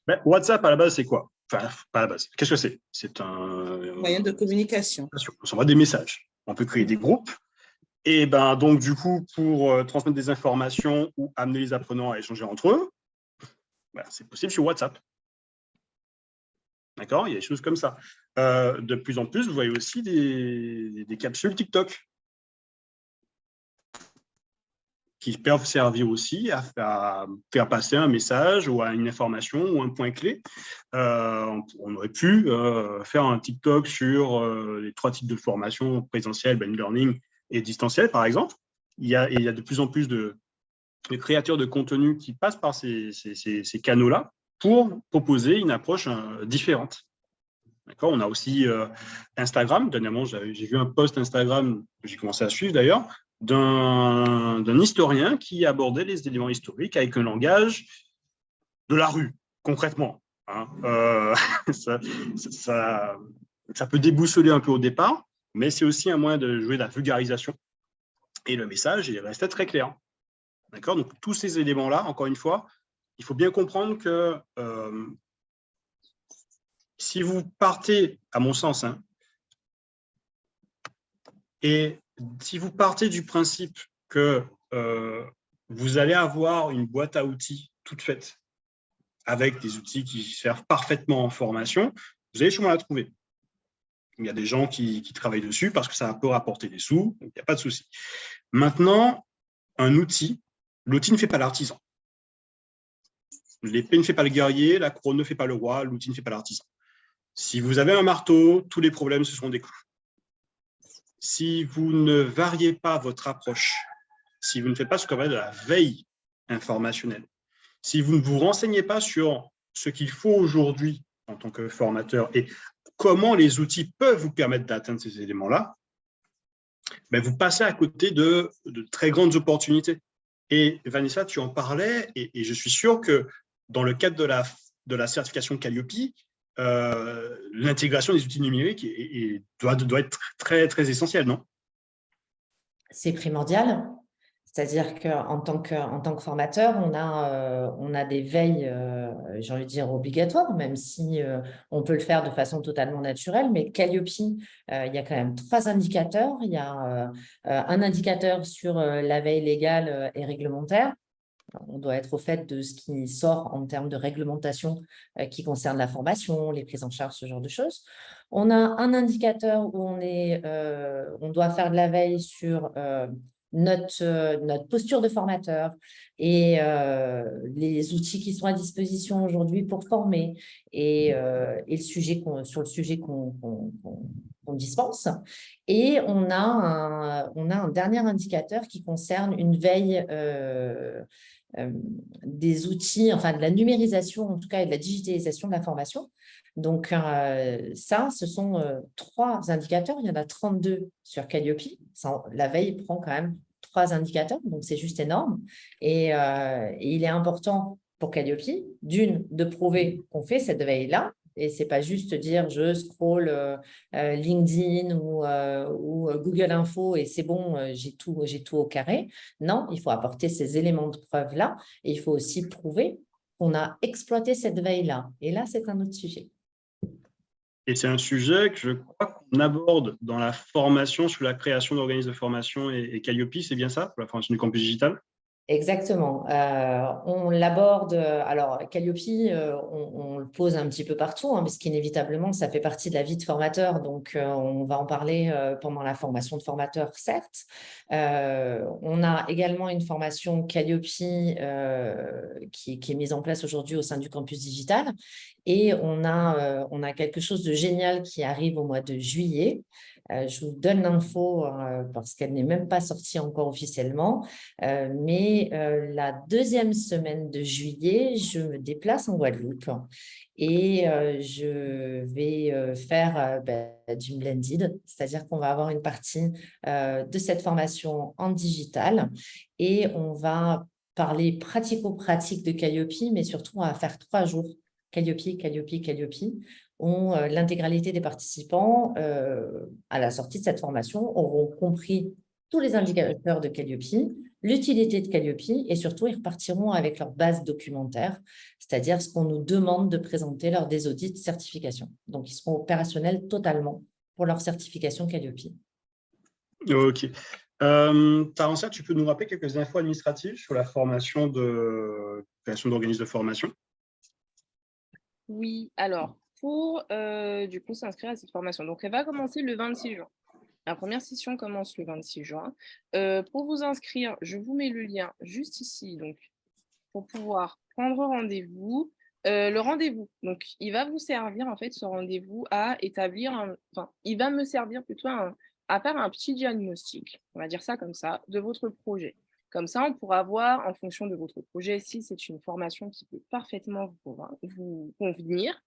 Ben, WhatsApp, à la base, c'est quoi? Enfin, pas à la base. Qu'est-ce que c'est? C'est un moyen de communication. On s'envoie des messages. On peut créer des groupes. Et ben, donc, du coup, pour transmettre des informations ou amener les apprenants à échanger entre eux, ben, c'est possible sur WhatsApp. D'accord? Il y a des choses comme ça. De plus en plus, vous voyez aussi des capsules TikTok qui peuvent servir aussi à faire passer un message ou à une information ou un point clé. On aurait pu faire un TikTok sur les 3 types de formation présentielle, learning et distanciel, par exemple. Il y a de plus en plus de créateurs de contenu qui passent par ces canaux-là pour proposer une approche différente. D'accord. On a aussi Instagram. Dernièrement, j'ai vu un post Instagram que j'ai commencé à suivre d'ailleurs, d'un historien qui abordait les éléments historiques avec un langage de la rue, concrètement. Hein. Ça peut déboussoler un peu au départ, mais c'est aussi un moyen de jouer de la vulgarisation. Et le message, il restait très clair. D'accord. Donc, tous ces éléments-là, encore une fois, il faut bien comprendre que si vous partez, à mon sens, hein, et si vous partez du principe que vous allez avoir une boîte à outils toute faite, avec des outils qui servent parfaitement en formation, vous allez sûrement la trouver. Il y a des gens qui travaillent dessus parce que ça peut rapporter des sous, donc il n'y a pas de souci. Maintenant, un outil, l'outil ne fait pas l'artisan. L'épée ne fait pas le guerrier, la couronne ne fait pas le roi, l'outil ne fait pas l'artisan. Si vous avez un marteau, tous les problèmes, ce seront des clous. Si vous ne variez pas votre approche, si vous ne faites pas ce qu'on appelle de la veille informationnelle, si vous ne vous renseignez pas sur ce qu'il faut aujourd'hui en tant que formateur et comment les outils peuvent vous permettre d'atteindre ces éléments-là, ben vous passez à côté de très grandes opportunités. Et Vanessa, tu en parlais, et je suis sûr que dans le cadre de la certification Calliope, l'intégration des outils numériques doit être très, très essentielle, non? C'est primordial. C'est-à-dire qu'en tant que formateur, on a des veilles, j'ai envie de dire, obligatoires, même si on peut le faire de façon totalement naturelle. Mais Calliope, il y a quand même 3 indicateurs. Il y a un indicateur sur la veille légale et réglementaire. On doit être au fait de ce qui sort en termes de réglementation qui concerne la formation, les prises en charge, ce genre de choses. On a un indicateur où on doit faire de la veille sur notre posture de formateur et les outils qui sont à disposition aujourd'hui pour former et sur le sujet qu'on dispense. Et on a un dernier indicateur qui concerne une veille des outils, enfin de la numérisation en tout cas et de la digitalisation de la formation. Donc ça, ce sont 3 indicateurs. Il y en a 32 sur Calliope. La veille prend quand même 3 indicateurs, donc c'est juste énorme. Et il est important pour Calliope, de prouver qu'on fait cette veille-là. Et ce n'est pas juste dire je scroll LinkedIn ou Google Info et c'est bon, j'ai tout au carré. Non, il faut apporter ces éléments de preuve-là et il faut aussi prouver qu'on a exploité cette veille-là. Et là, c'est un autre sujet. Et c'est un sujet que je crois qu'on aborde dans la formation sur la création d'organismes de formation et Calliope, c'est bien ça, pour la formation du campus digital? Exactement. On l'aborde, alors Calliope, on le pose un petit peu partout, hein, parce qu'inévitablement, ça fait partie de la vie de formateur. Donc, on va en parler pendant la formation de formateur, certes. On a également une formation Calliope qui est mise en place aujourd'hui au sein du campus digital. Et on a quelque chose de génial qui arrive au mois de juillet. Je vous donne l'info parce qu'elle n'est même pas sortie encore officiellement. Mais la deuxième semaine de juillet, je me déplace en Guadeloupe et je vais faire du blended, c'est-à-dire qu'on va avoir une partie de cette formation en digital et on va parler pratico-pratique de Calliope, mais surtout on va faire 3 jours. Calliope, où l'intégralité des participants, à la sortie de cette formation, auront compris tous les indicateurs de Calliope, l'utilité de Calliope et surtout, ils repartiront avec leur base documentaire, c'est-à-dire ce qu'on nous demande de présenter lors des audits de certification. Donc, ils seront opérationnels totalement pour leur certification Calliope. Ok. Tarencia, tu peux nous rappeler quelques infos administratives sur la formation de création d'organismes de formation? Oui, alors, pour du coup s'inscrire à cette formation, donc elle va commencer le 26 juin. La première session commence le 26 juin. Pour vous inscrire, je vous mets le lien juste ici, donc pour pouvoir prendre rendez-vous. Le rendez-vous, donc il va vous servir en fait ce rendez-vous à établir, il va me servir plutôt à faire un petit diagnostic, on va dire ça comme ça, de votre projet. Comme ça, on pourra voir en fonction de votre projet si c'est une formation qui peut parfaitement vous convenir.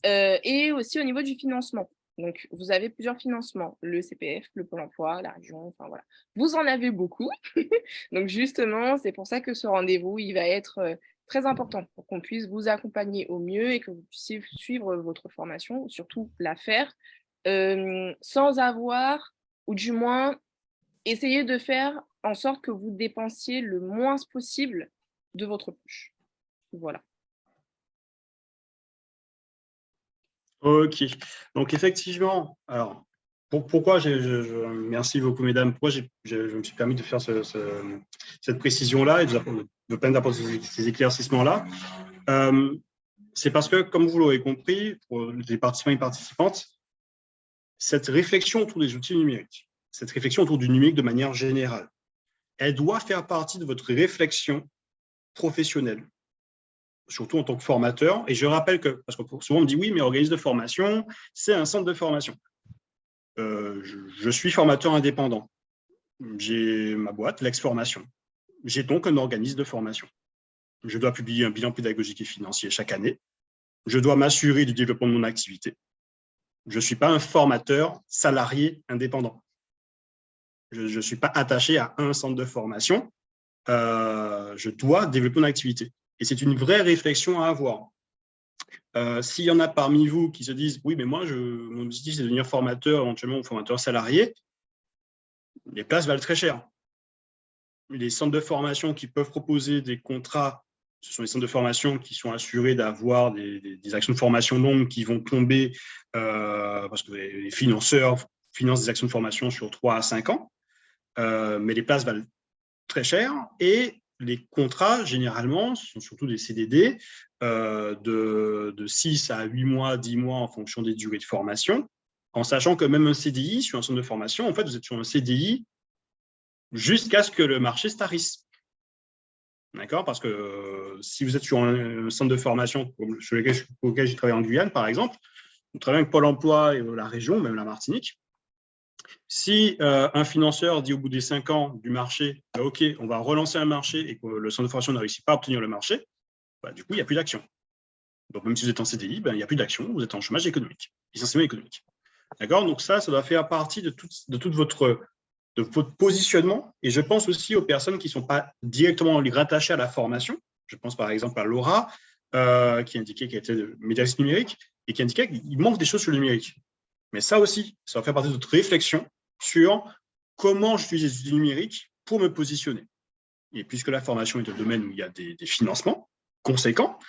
Et aussi au niveau du financement. Donc, vous avez plusieurs financements, le CPF, le Pôle emploi, la région, enfin voilà. Vous en avez beaucoup. Donc, justement, c'est pour ça que ce rendez-vous, il va être très important pour qu'on puisse vous accompagner au mieux et que vous puissiez suivre votre formation, surtout la faire, sans avoir, ou du moins, essayer de faire en sorte que vous dépensiez le moins possible de votre poche. Voilà. Ok, donc effectivement, alors pourquoi merci beaucoup mesdames, pourquoi je me suis permis de faire cette précision-là et de d'apporter ces éclaircissements-là, c'est parce que, comme vous l'aurez compris, pour les participants et participantes, cette réflexion autour des outils numériques, cette réflexion autour du numérique de manière générale, elle doit faire partie de votre réflexion professionnelle, surtout en tant que formateur. Et je rappelle que, parce que souvent on me dit oui, mais organisme de formation, c'est un centre de formation. Je suis formateur indépendant. J'ai ma boîte, Lex-Formation. J'ai donc un organisme de formation. Je dois publier un bilan pédagogique et financier chaque année. Je dois m'assurer du développement de mon activité. Je ne suis pas un formateur salarié indépendant. Je ne suis pas attaché à un centre de formation. Je dois développer mon activité. Et c'est une vraie réflexion à avoir. S'il y en a parmi vous qui se disent « Oui, mais moi, mon objectif, c'est de devenir formateur, éventuellement, ou formateur salarié », les places valent très cher. Les centres de formation qui peuvent proposer des contrats, ce sont les centres de formation qui sont assurés d'avoir des actions de formation longues qui vont tomber parce que les financeurs financent des actions de formation sur 3 à 5 ans, mais les places valent très cher et les contrats, généralement, sont surtout des CDD de 6 à 8 mois, 10 mois en fonction des durées de formation, en sachant que même un CDI sur un centre de formation, en fait, vous êtes sur un CDI jusqu'à ce que le marché se tarisse. D'accord? Parce que si vous êtes sur un centre de formation sur lequel j'ai travaillé en Guyane, par exemple, vous travaillez avec Pôle emploi et la région, même la Martinique. Si un financeur dit au bout des 5 ans du marché, OK, on va relancer un marché et que le centre de formation ne réussit pas à obtenir le marché, du coup, il n'y a plus d'action. Donc, même si vous êtes en CDI, il n'y a plus d'action, vous êtes en chômage économique, licenciement économique. D'accord? Donc, ça doit faire partie de tout votre positionnement. Et je pense aussi aux personnes qui ne sont pas directement rattachées à la formation. Je pense par exemple à Laura, qui indiquait qu'elle était médiatrice numérique et qui indiquait qu'il manque des choses sur le numérique. Mais ça aussi, ça va faire partie de notre réflexion sur comment j'utilise les outils numériques pour me positionner. Et puisque la formation est un domaine où il y a des financements conséquents,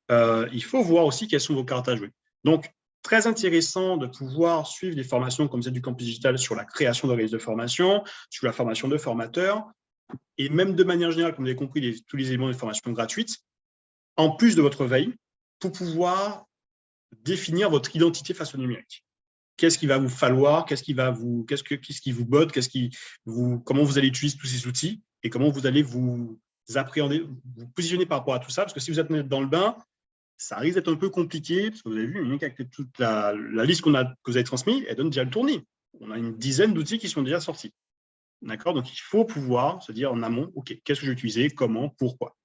il faut voir aussi quelles sont vos cartes à jouer. Donc, très intéressant de pouvoir suivre des formations comme celle du campus digital sur la création d'organismes de formation, sur la formation de formateurs. et même de manière générale, comme vous avez compris, tous les éléments de formation gratuite, en plus de votre veille, pour pouvoir définir votre identité face au numérique. Qu'est-ce qu'il va vous falloir, qu'est-ce qui vous botte, comment vous allez utiliser tous ces outils et comment vous allez vous appréhender, vous positionner par rapport à tout ça, parce que si vous êtes dans le bain, ça risque d'être un peu compliqué, parce que vous avez vu, avec toute la liste que vous avez transmise, elle donne déjà le tournis. On a une dizaine d'outils qui sont déjà sortis. D'accord? Donc, il faut pouvoir se dire en amont, OK, qu'est-ce que je vais utiliser, comment, pourquoi.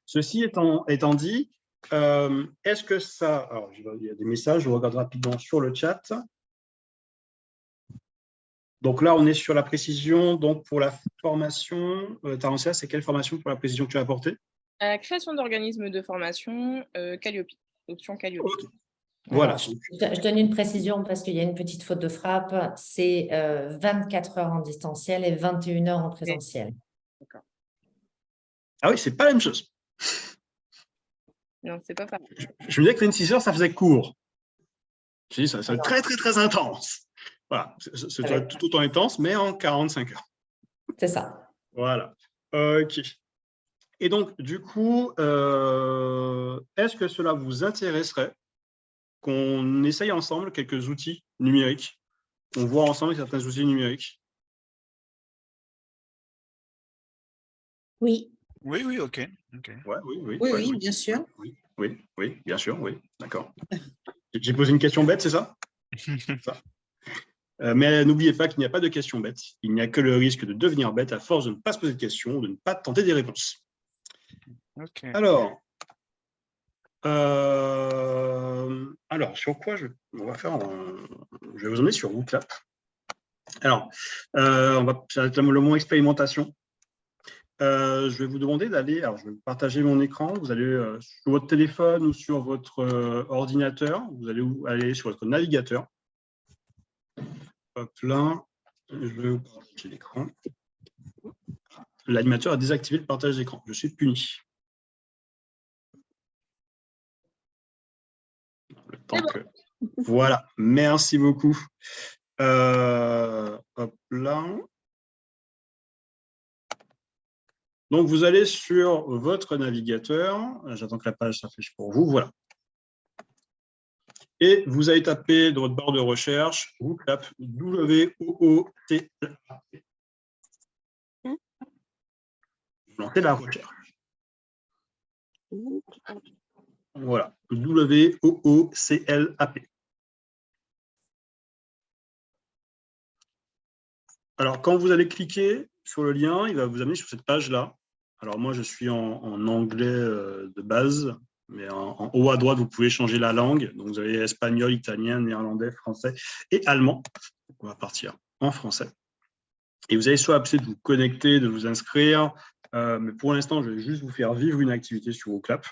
Ceci étant dit, est-ce que ça… Alors, il y a des messages, je regarde rapidement sur le chat. Donc là, on est sur la précision. Donc, pour la formation, Taransia, c'est quelle formation pour la précision que tu as apportée? Création d'organismes de formation, Calliope, option Calliope. Okay. Voilà. Alors, je donne une précision parce qu'il y a une petite faute de frappe. C'est 24 heures en distanciel et 21 heures en présentiel. D'accord. Ah oui, c'est pas la même chose. Non, c'est pas pareil. Je me disais que 26 heures, ça faisait court. Je dis ça va être très, très, très intense. Voilà, c'est tout autant intense, mais en 45 heures. C'est ça. Voilà. OK. Et donc, du coup, est-ce que cela vous intéresserait qu'on essaye ensemble quelques outils numériques, qu'on voit ensemble certains outils numériques? Oui. Oui, oui, OK. Ouais, Oui, bien sûr. Oui, bien sûr, oui, d'accord. J'ai posé une question bête, c'est ça? Ça. Mais n'oubliez pas qu'il n'y a pas de question bête. Il n'y a que le risque de devenir bête à force de ne pas se poser de questions, de ne pas tenter des réponses. Okay. Alors, sur quoi je vais vous emmener sur WooClap. Alors, ça va être le mot expérimentation. Je vais vous demander d'aller, alors je vais partager mon écran, vous allez sur votre téléphone ou sur votre ordinateur, vous allez aller sur votre navigateur. Hop là, je vais vous partager l'écran. L'animateur a désactivé le partage d'écran, je suis puni. Le temps que… Voilà, merci beaucoup. Hop là. Donc, vous allez sur votre navigateur. J'attends que la page s'affiche pour vous. Voilà. Et vous allez taper dans votre barre de recherche WooClap, W-O-O-T-L-A-P. Vous lancez la recherche. Voilà, W-O-O-C-L-A-P. Alors, quand vous allez cliquer sur le lien, il va vous amener sur cette page-là. Alors, moi, je suis en anglais de base, mais en haut à droite, vous pouvez changer la langue. Donc, vous avez espagnol, italien, néerlandais, français et allemand. On va partir en français. Et vous avez soit option de vous connecter, de vous inscrire. Mais pour l'instant, je vais juste vous faire vivre une activité sur WooClap.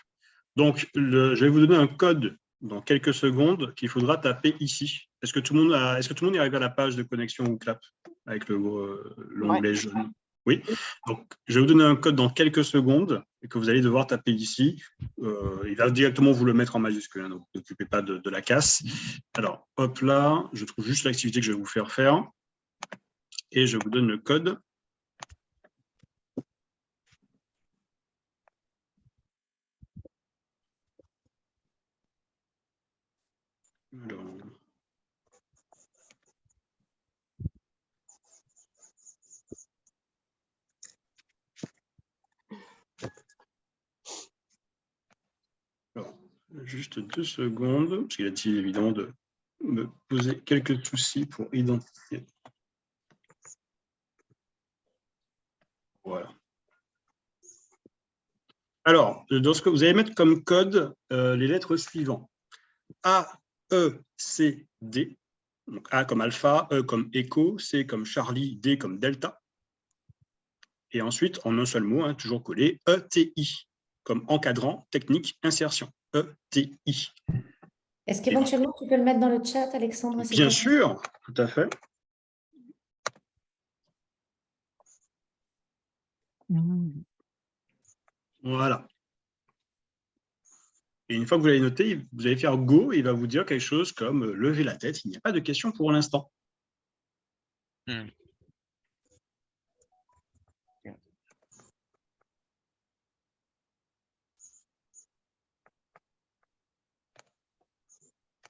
Donc, je vais vous donner un code dans quelques secondes qu'il faudra taper ici. Est-ce que tout le monde est arrivé à la page de connexion WooClap avec l'onglet jaune? Oui. Donc, je vais vous donner un code dans quelques secondes et que vous allez devoir taper ici. Il va directement vous le mettre en majuscule, hein, donc ne vous occupez pas de la casse. Alors, hop là, je trouve juste l'activité que je vais vous faire faire et je vous donne le code. Alors, juste 2 secondes, parce qu'il a dit évidemment de me poser quelques soucis pour identifier. Voilà. Alors, dans ce que vous allez mettre comme code les lettres suivantes. A, E, C, D. Donc A comme alpha, E comme écho, C comme Charlie, D comme delta. Et ensuite, en un seul mot, hein, toujours collé, ETI, comme encadrant, technique, insertion. ETI. Est-ce qu'éventuellement, tu peux le mettre dans le chat, Alexandre? Bien sûr, tout à fait. Voilà. Et une fois que vous l'avez noté, vous allez faire Go et il va vous dire quelque chose comme lever la tête. Il n'y a pas de question pour l'instant.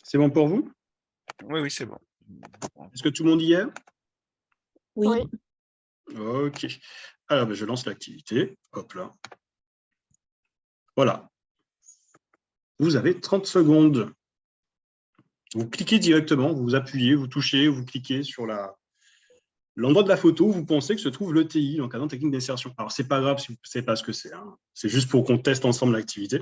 C'est bon pour vous? Oui, oui, c'est bon. Est-ce que tout le monde y est? Oui. Ok. Alors, je lance l'activité. Hop là. Voilà. Vous avez 30 secondes. Vous cliquez directement, vous appuyez, vous touchez, vous cliquez sur l'endroit de la photo où vous pensez que se trouve l'ETI, l'encadrement technique d'insertion. Alors, c'est pas grave si vous ne savez pas ce que c'est. Hein. C'est juste pour qu'on teste ensemble l'activité.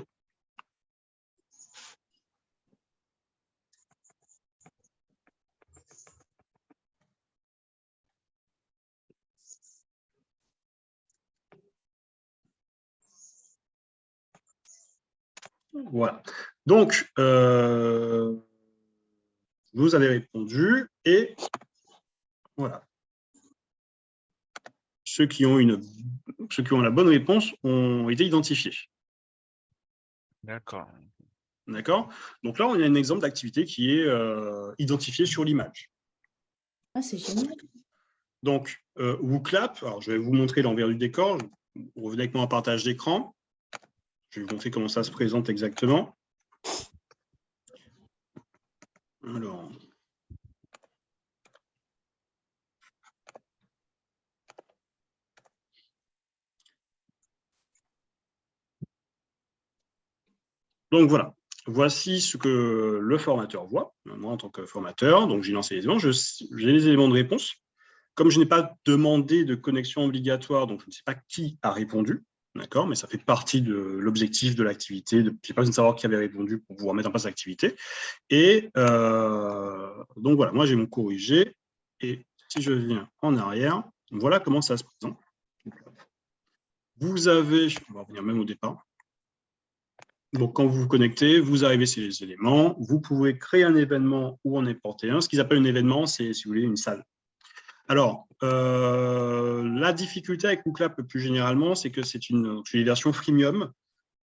Voilà. Donc, vous avez répondu et voilà. Ceux qui ont la bonne réponse ont été identifiés. D'accord. D'accord. Donc là, on a un exemple d'activité qui est identifié sur l'image. Ah, c'est génial. Donc, WooClap, alors je vais vous montrer l'envers du décor. Revenez avec moi en partage d'écran. Je vais vous montrer comment ça se présente exactement. Alors. Donc voilà, voici ce que le formateur voit, moi en tant que formateur. Donc j'ai lancé les éléments, j'ai les éléments de réponse. Comme je n'ai pas demandé de connexion obligatoire, donc je ne sais pas qui a répondu, d'accord, mais ça fait partie de l'objectif de l'activité. Je n'ai pas besoin de savoir qui avait répondu pour pouvoir mettre en place l'activité. Et donc voilà, moi j'ai mon corrigé. Et si je viens en arrière, voilà comment ça se présente. Vous avez, on va revenir même au départ. Donc, quand vous vous connectez, vous arrivez sur les éléments, vous pouvez créer un événement ou en importer un. Ce qu'ils appellent un événement, c'est, si vous voulez, une salle. Alors, la difficulté avec WooClap plus généralement, c'est que c'est une version freemium.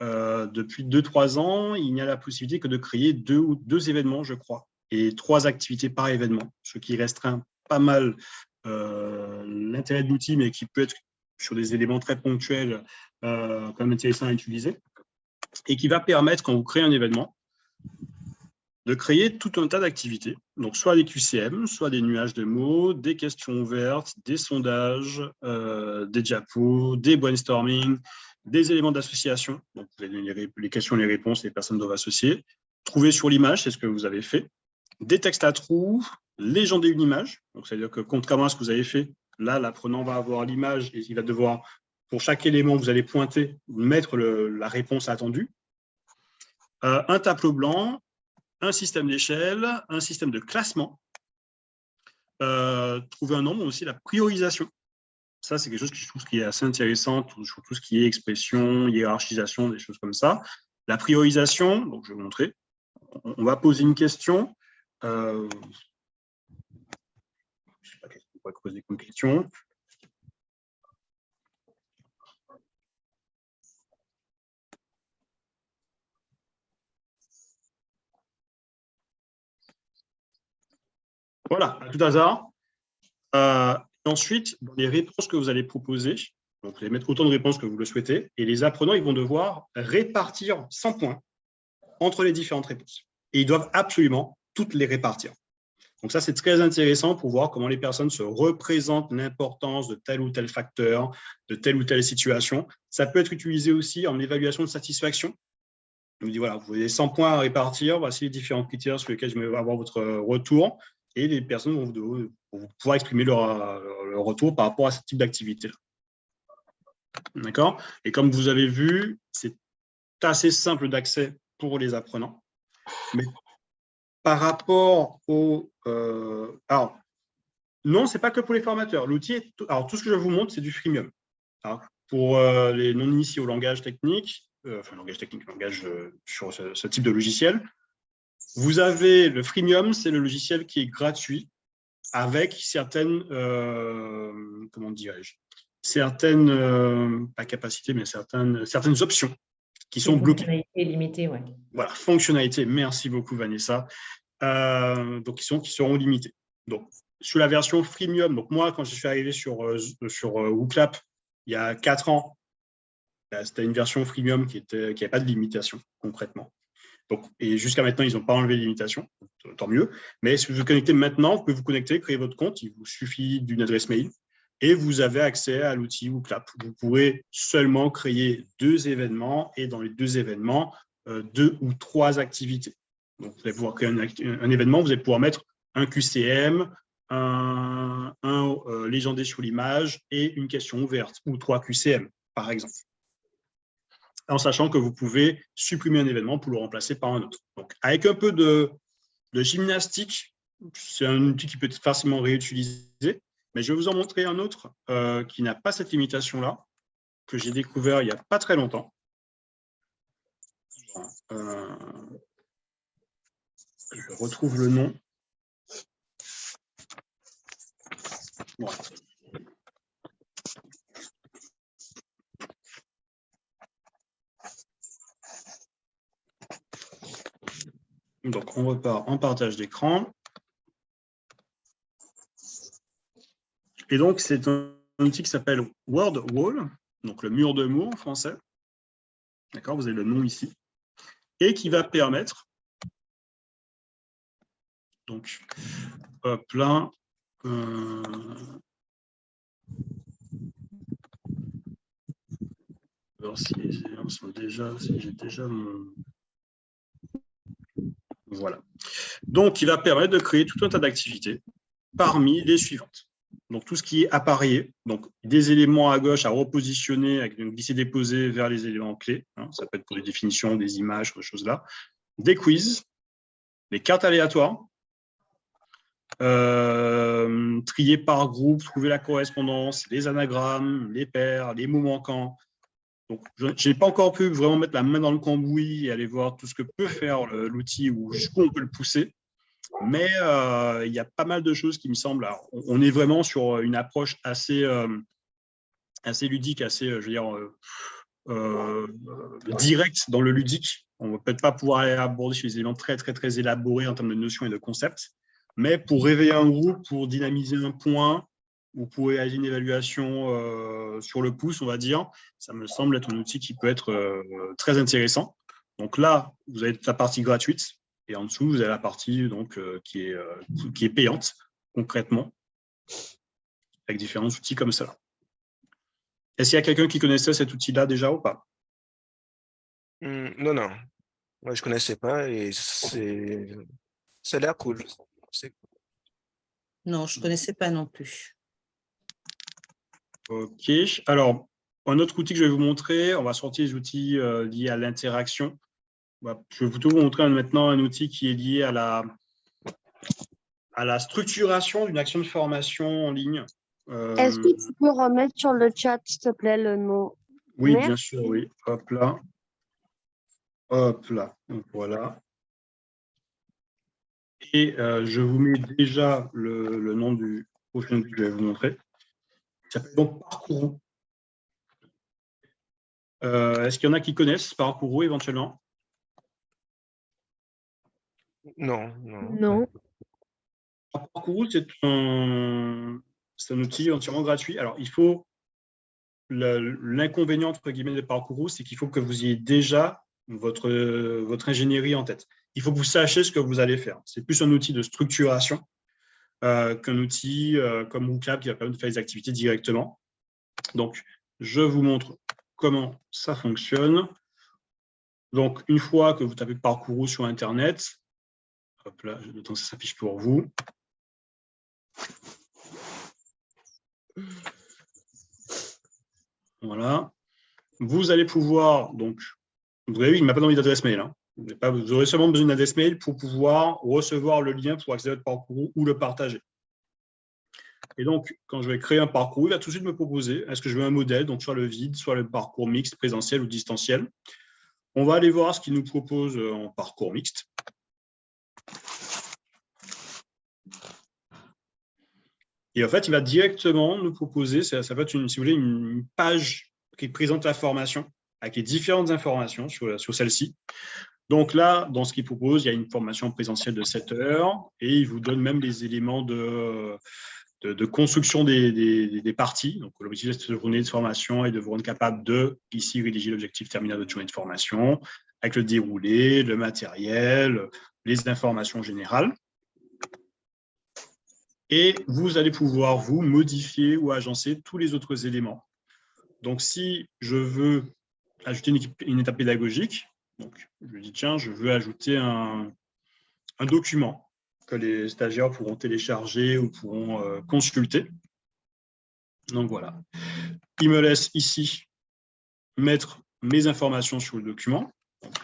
Depuis 2-3 ans, il n'y a la possibilité que de créer deux événements, je crois, et 3 activités par événement, ce qui restreint pas mal l'intérêt de l'outil, mais qui peut être sur des éléments très ponctuels quand même intéressant à utiliser. Et qui va permettre, quand vous créez un événement, de créer tout un tas d'activités. Donc, soit des QCM, soit des nuages de mots, des questions ouvertes, des sondages, des diapos, des brainstorming, des éléments d'association. Donc, vous avez les questions, les réponses, les personnes doivent associer. Trouver sur l'image, c'est ce que vous avez fait. Des textes à trous, légender une image. Donc, c'est-à-dire que, contrairement à ce que vous avez fait, là, l'apprenant va avoir l'image et il va devoir, pour chaque élément, vous allez pointer, mettre la réponse attendue. Un tableau blanc, un système d'échelle, un système de classement. Trouver un nombre, aussi la priorisation. Ça, c'est quelque chose que je trouve qui est assez intéressant, sur tout ce qui est expression, hiérarchisation, des choses comme ça. La priorisation, donc je vais vous montrer. On va poser une question. Je ne sais pas qu'est-ce qu'on pourrait poser comme question. Voilà, à tout hasard. Ensuite, dans les réponses que vous allez proposer, donc vous allez mettre autant de réponses que vous le souhaitez, et les apprenants ils vont devoir répartir 100 points entre les différentes réponses. Et ils doivent absolument toutes les répartir. Donc ça, c'est très intéressant pour voir comment les personnes se représentent l'importance de tel ou tel facteur, de telle ou telle situation. Ça peut être utilisé aussi en évaluation de satisfaction. On dit, voilà, vous avez 100 points à répartir, voici les différents critères sur lesquels je vais avoir votre retour, et les personnes vont pouvoir exprimer leur retour par rapport à ce type d'activité-là. D'accord? Et comme vous avez vu, c'est assez simple d'accès pour les apprenants. Mais par rapport au... alors, non, ce n'est pas que pour les formateurs. L'outil, alors tout ce que je vous montre, c'est du freemium. Alors, pour les non-initiés au langage technique, langage sur ce type de logiciel, vous avez le freemium, c'est le logiciel qui est gratuit avec certaines, comment dirais-je, certaines, pas capacités, mais certaines options qui sont bloquées. Fonctionnalités limitées, oui. Voilà, fonctionnalités, merci beaucoup Vanessa, donc qui seront limitées. Donc, sur la version freemium, donc moi, quand je suis arrivé sur WooClap, il y a 4 ans, c'était une version freemium qui n'avait pas de limitation, concrètement. Donc, et jusqu'à maintenant, ils n'ont pas enlevé les limitations, tant mieux. Mais si vous vous connectez maintenant, vous pouvez vous connecter, créer votre compte. Il vous suffit d'une adresse mail et vous avez accès à l'outil WooClap. Vous pourrez seulement créer 2 événements et dans les 2 événements, 2 ou 3 activités. Donc, vous allez pouvoir créer un événement, vous allez pouvoir mettre un QCM, un légendé sur l'image et une question ouverte, ou 3 QCM, par exemple. En sachant que vous pouvez supprimer un événement pour le remplacer par un autre. Donc, avec un peu de gymnastique, c'est un outil qui peut être facilement réutilisé, mais je vais vous en montrer un autre qui n'a pas cette limitation-là, que j'ai découvert il n'y a pas très longtemps. Je retrouve le nom. Voilà. Donc, on repart en partage d'écran. Et donc, c'est un outil qui s'appelle Word Wall, donc le mur de mots en français. D'accord, vous avez le nom ici. Et qui va permettre, donc, hop là, alors si j'ai déjà mon... Voilà. Donc, il va permettre de créer tout un tas d'activités parmi les suivantes. Donc, tout ce qui est appareillé, donc des éléments à gauche à repositionner avec une glisser-déposer vers les éléments clés. Hein, ça peut être pour des définitions, des images, ces choses-là. Des quiz, des cartes aléatoires, trier par groupe, trouver la correspondance, les anagrammes, les paires, les mots manquants. Donc, je n'ai pas encore pu vraiment mettre la main dans le cambouis et aller voir tout ce que peut faire l'outil ou jusqu'où on peut le pousser. Mais il y a pas mal de choses qui me semblent. Alors, on est vraiment sur une approche assez ludique, assez, je veux dire, directe dans le ludique. On ne va peut-être pas pouvoir aller aborder sur des éléments très, très, très élaborés en termes de notions et de concepts. Mais pour réveiller un groupe, pour dynamiser un point, ou pour réaliser une évaluation sur le pouce, on va dire, ça me semble être un outil qui peut être très intéressant. Donc là, vous avez la partie gratuite. Et en dessous, vous avez la partie donc, qui est payante, concrètement, avec différents outils comme ça. Est-ce qu'il y a quelqu'un qui connaissait cet outil-là déjà ou pas? Non, non. Moi, je ne connaissais pas et ça a l'air cool. Non, je ne connaissais pas non plus. OK. Alors, un autre outil que je vais vous montrer, on va sortir les outils liés à l'interaction. Je vais plutôt vous montrer maintenant un outil qui est lié à la structuration d'une action de formation en ligne. Est-ce que tu peux remettre sur le chat, s'il te plaît, le nom? Oui, Merci. bien sûr, oui. Hop là. Hop là. Donc, voilà. Et je vous mets déjà le nom du prochain outil que je vais vous montrer. Il s'appelle donc Parcourou. Est-ce qu'il y en a qui connaissent Parcourou éventuellement? Non, non. Non. Parcourou, c'est un outil entièrement gratuit. Alors, il faut l'inconvénient entre guillemets de Parcourou, c'est qu'il faut que vous ayez déjà votre ingénierie en tête. Il faut que vous sachiez ce que vous allez faire. C'est plus un outil de structuration qu'un outil comme WooClap qui va permettre de faire les activités directement. Donc, je vous montre comment ça fonctionne. Donc, une fois que vous tapez Parcourou sur Internet, hop là, le temps que ça s'affiche pour vous. Voilà. Vous allez pouvoir, donc, vous avez vu, il ne m'a pas donné d'adresse mail. Hein. Vous aurez seulement besoin d'une adresse mail pour pouvoir recevoir le lien pour accéder à votre parcours ou le partager. Et donc, quand je vais créer un parcours, il va tout de suite me proposer, est-ce que je veux un modèle, donc soit le vide, soit le parcours mixte, présentiel ou distanciel. On va aller voir ce qu'il nous propose en parcours mixte. Et en fait, il va directement nous proposer, ça va être, si vous voulez, une page qui présente la formation avec les différentes informations sur celle-ci. Donc là, dans ce qu'il propose, il y a une formation présentielle de 7 heures et il vous donne même les éléments de construction des parties. Donc, l'objectif de cette journée de formation est de vous rendre capable de, ici, rédiger l'objectif terminal de votre journée de formation, avec le déroulé, le matériel, les informations générales. Et vous allez pouvoir, vous, modifier ou agencer tous les autres éléments. Donc, si je veux ajouter une étape pédagogique, donc je dis, tiens, je veux ajouter un document que les stagiaires pourront télécharger ou pourront consulter. Donc, voilà. Il me laisse ici mettre mes informations sur le document. Donc,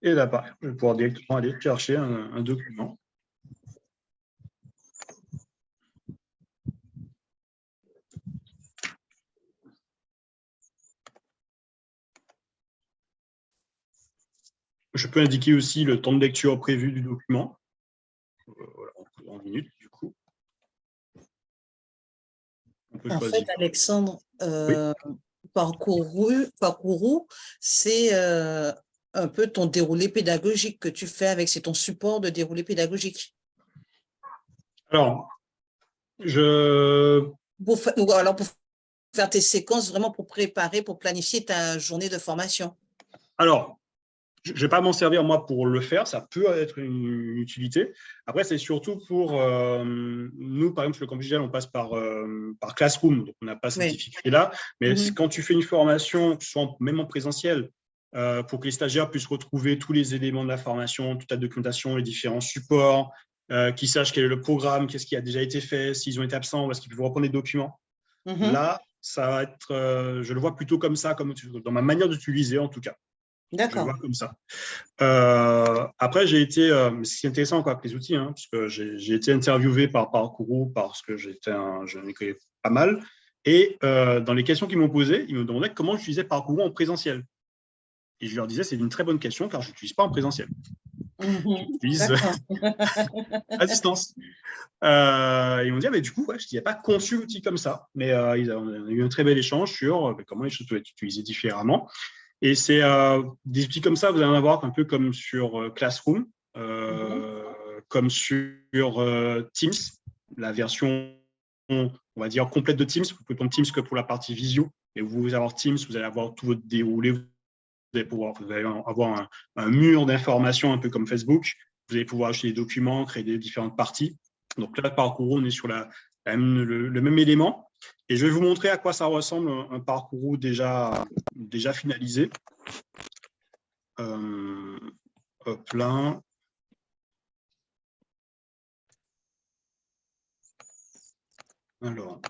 et là, je vais pouvoir directement aller chercher un document. Je peux indiquer aussi le temps de lecture prévu du document. Voilà, en minutes, du coup. En fait, Alexandre, Parcourou, c'est un peu ton déroulé pédagogique que tu fais avec, c'est ton support de déroulé pédagogique. Alors, pour faire tes séquences, vraiment pour préparer, pour planifier ta journée de formation. Alors, je ne vais pas m'en servir, moi, pour le faire. Ça peut être une utilité. Après, c'est surtout pour nous, par exemple, sur le campus digital, on passe par Classroom. Donc, on n'a pas cette difficulté-là. Mais quand tu fais une formation, même en présentiel, pour que les stagiaires puissent retrouver tous les éléments de la formation, toute la documentation, les différents supports, qu'ils sachent quel est le programme, qu'est-ce qui a déjà été fait, s'ils ont été absents, est-ce qu'ils peuvent reprendre les documents. Là, ça va être, je le vois plutôt comme ça, dans ma manière d'utiliser, en tout cas. Je le vois comme ça. Après, j'ai été, c'est intéressant encore avec les outils, hein, parce que j'ai été interviewé par Parcourou parce que je m'y connais pas mal. Et dans les questions qu'ils m'ont posées, ils me demandaient comment j'utilisais Parcourou en présentiel. Et je leur disais, c'est une très bonne question car je n'utilise pas en présentiel. J'utilise à distance. Ils m'ont dit, mais du coup, je n'avais pas conçu l'outil comme ça. Mais on a eu un très bel échange sur comment les choses peuvent être utilisées différemment. Et c'est des outils comme ça, vous allez en avoir un peu comme sur Classroom, comme sur Teams, la version, on va dire, complète de Teams. Vous pouvez prendre Teams que pour la partie visio, et vous allez avoir Teams, vous allez avoir tout votre déroulé, vous allez avoir un mur d'informations un peu comme Facebook, vous allez pouvoir acheter des documents, créer des différentes parties. Donc là, Parcourou, on est sur le même élément. Et je vais vous montrer à quoi ça ressemble un Parcourou déjà finalisé. Hop là. Alors,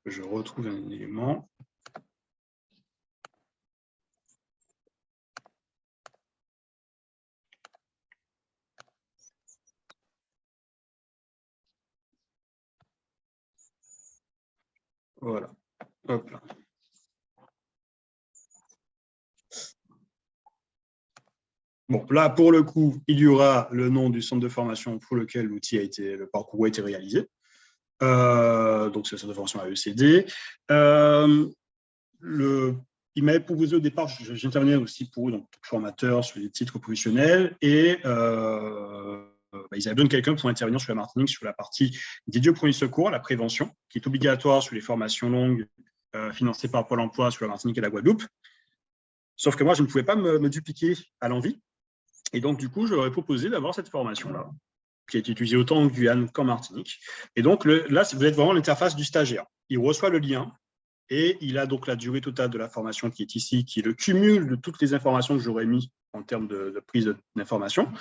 je retrouve un élément. Voilà. Hop là. Bon, là, pour le coup, il y aura le nom du centre de formation pour lequel le parcours a été réalisé. Donc, c'est le centre de formation AECD. Il m'avait proposé au départ, j'intervenais aussi pour eux, donc formateur sur les titres professionnels, et ils avaient besoin de quelqu'un pour intervenir sur la Martinique, sur la partie dédiée au premier secours, la prévention, qui est obligatoire sur les formations longues financées par Pôle emploi sur la Martinique et la Guadeloupe. Sauf que moi, je ne pouvais pas me dupliquer à l'envi. Et donc, du coup, je leur ai proposé d'avoir cette formation-là, qui a été utilisée autant en Guyane qu'en Martinique. Et donc, là, vous êtes vraiment l'interface du stagiaire. Il reçoit le lien et il a donc la durée totale de la formation qui est ici, qui est le cumul de toutes les informations que j'aurais mis en termes de prise d'information.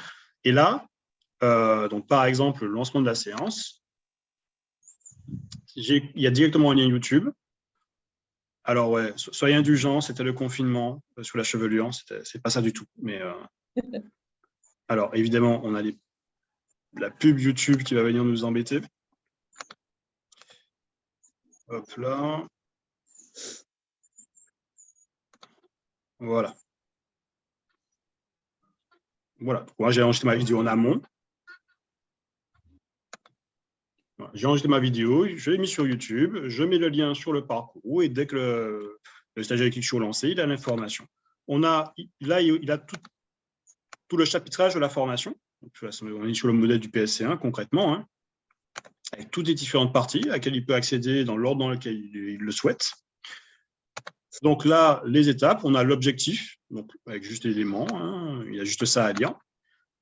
Et là, donc par exemple, le lancement de la séance, il y a directement un lien YouTube. Alors, ouais, soyez indulgents, c'était le confinement sur la chevelure, c'est pas ça du tout. Mais alors, évidemment, on a la pub YouTube qui va venir nous embêter. Hop là. Voilà. Voilà. Moi, j'ai enregistré ma vidéo en amont. Voilà, j'ai enregistré ma vidéo, je l'ai mis sur YouTube, je mets le lien sur le parcours et dès que le stagiaire clique sur lancer, il a l'information. Là, il a tout le chapitrage de la formation. Donc, on est sur le modèle du PSC1 concrètement, hein, avec toutes les différentes parties à laquelle il peut accéder dans l'ordre dans lequel il le souhaite. Donc là, les étapes, on a l'objectif, donc avec juste l'élément, hein, il y a juste ça à lire,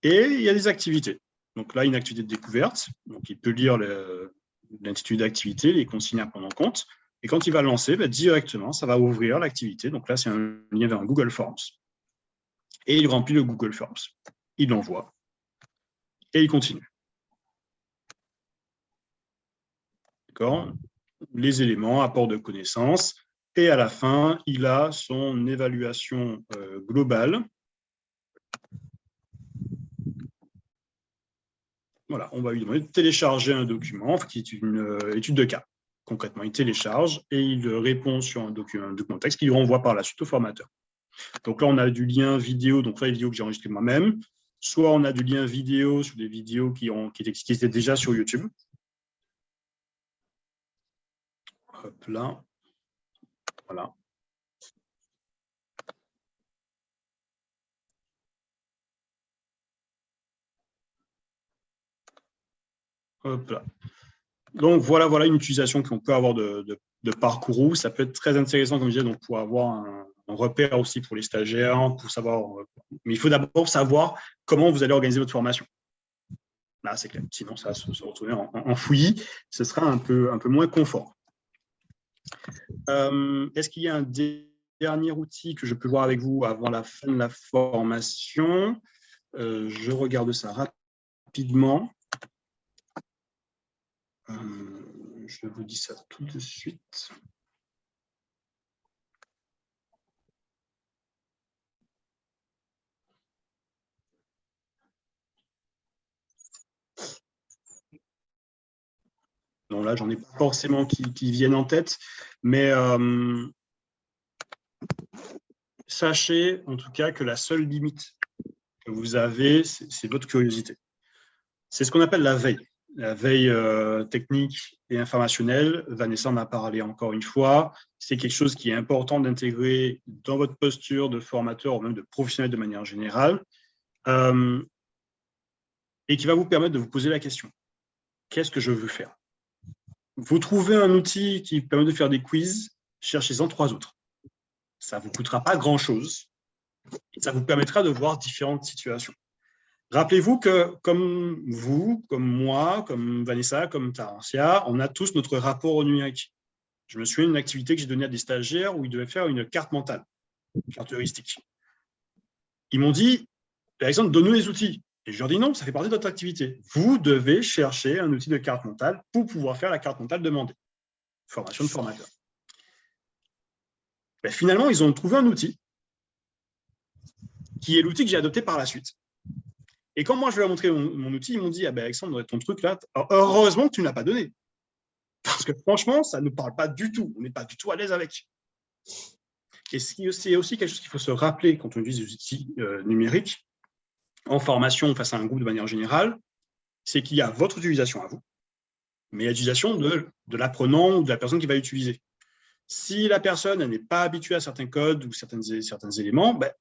et il y a des activités. Donc là, une activité de découverte, donc il peut lire l'intitulé d'activité, les consignes à prendre en compte, et quand il va le lancer, directement, ça va ouvrir l'activité. Donc là, c'est un lien vers un Google Forms. Et il remplit le Google Forms. Il l'envoie, et il continue. D'accord ? Les éléments, apport de connaissances, et à la fin, il a son évaluation globale. Voilà, on va lui demander de télécharger un document qui est une étude de cas. Concrètement, il télécharge et il répond sur un document texte qu'il renvoie par la suite au formateur. Donc là, on a du lien vidéo, donc là, les vidéos que j'ai enregistrées moi-même. Soit on a du lien vidéo sur des vidéos qui étaient déjà sur YouTube. Hop là. Voilà. Hop là. Donc voilà une utilisation qu'on peut avoir de Parcourou. Ça peut être très intéressant, comme je disais, donc pour avoir un repère aussi pour les stagiaires, pour savoir. Mais il faut d'abord savoir comment vous allez organiser votre formation. Là, c'est clair. Sinon, ça va se retrouver en fouillis. Ce sera un peu moins confort. Est-ce qu'il y a un dernier outil que je peux voir avec vous avant la fin de la formation? Je regarde ça rapidement. Je vous dis ça tout de suite. Non, là, j'en ai pas forcément qui viennent en tête, mais sachez en tout cas que la seule limite que vous avez, c'est votre curiosité. C'est ce qu'on appelle la veille. La veille technique et informationnelle, Vanessa en a parlé encore une fois, c'est quelque chose qui est important d'intégrer dans votre posture de formateur ou même de professionnel de manière générale, et qui va vous permettre de vous poser la question. Qu'est-ce que je veux faire? Vous trouvez un outil qui permet de faire des quiz, cherchez-en 3 autres. Ça ne vous coûtera pas grand-chose et ça vous permettra de voir différentes situations. Rappelez-vous que comme vous, comme moi, comme Vanessa, comme Tarencia, on a tous notre rapport au numérique. Je me souviens d'une activité que j'ai donnée à des stagiaires où ils devaient faire une carte mentale, une carte heuristique. Ils m'ont dit, Alexandre, donne-nous les outils. Et je leur dis non, ça fait partie de votre activité. Vous devez chercher un outil de carte mentale pour pouvoir faire la carte mentale demandée. Formation de formateur. Ben, finalement, ils ont trouvé un outil qui est l'outil que j'ai adopté par la suite. Et quand moi, je leur ai montré mon outil, ils m'ont dit, ah ben Alexandre, ton truc là, heureusement que tu ne l'as pas donné. Parce que franchement, ça ne nous parle pas du tout. On n'est pas du tout à l'aise avec. Et c'est aussi quelque chose qu'il faut se rappeler quand on utilise des outils numériques en formation face à un groupe de manière générale, c'est qu'il y a votre utilisation à vous, mais il y a l'utilisation de l'apprenant ou de la personne qui va l'utiliser. Si la personne n'est pas habituée à certains codes ou certains éléments, ben,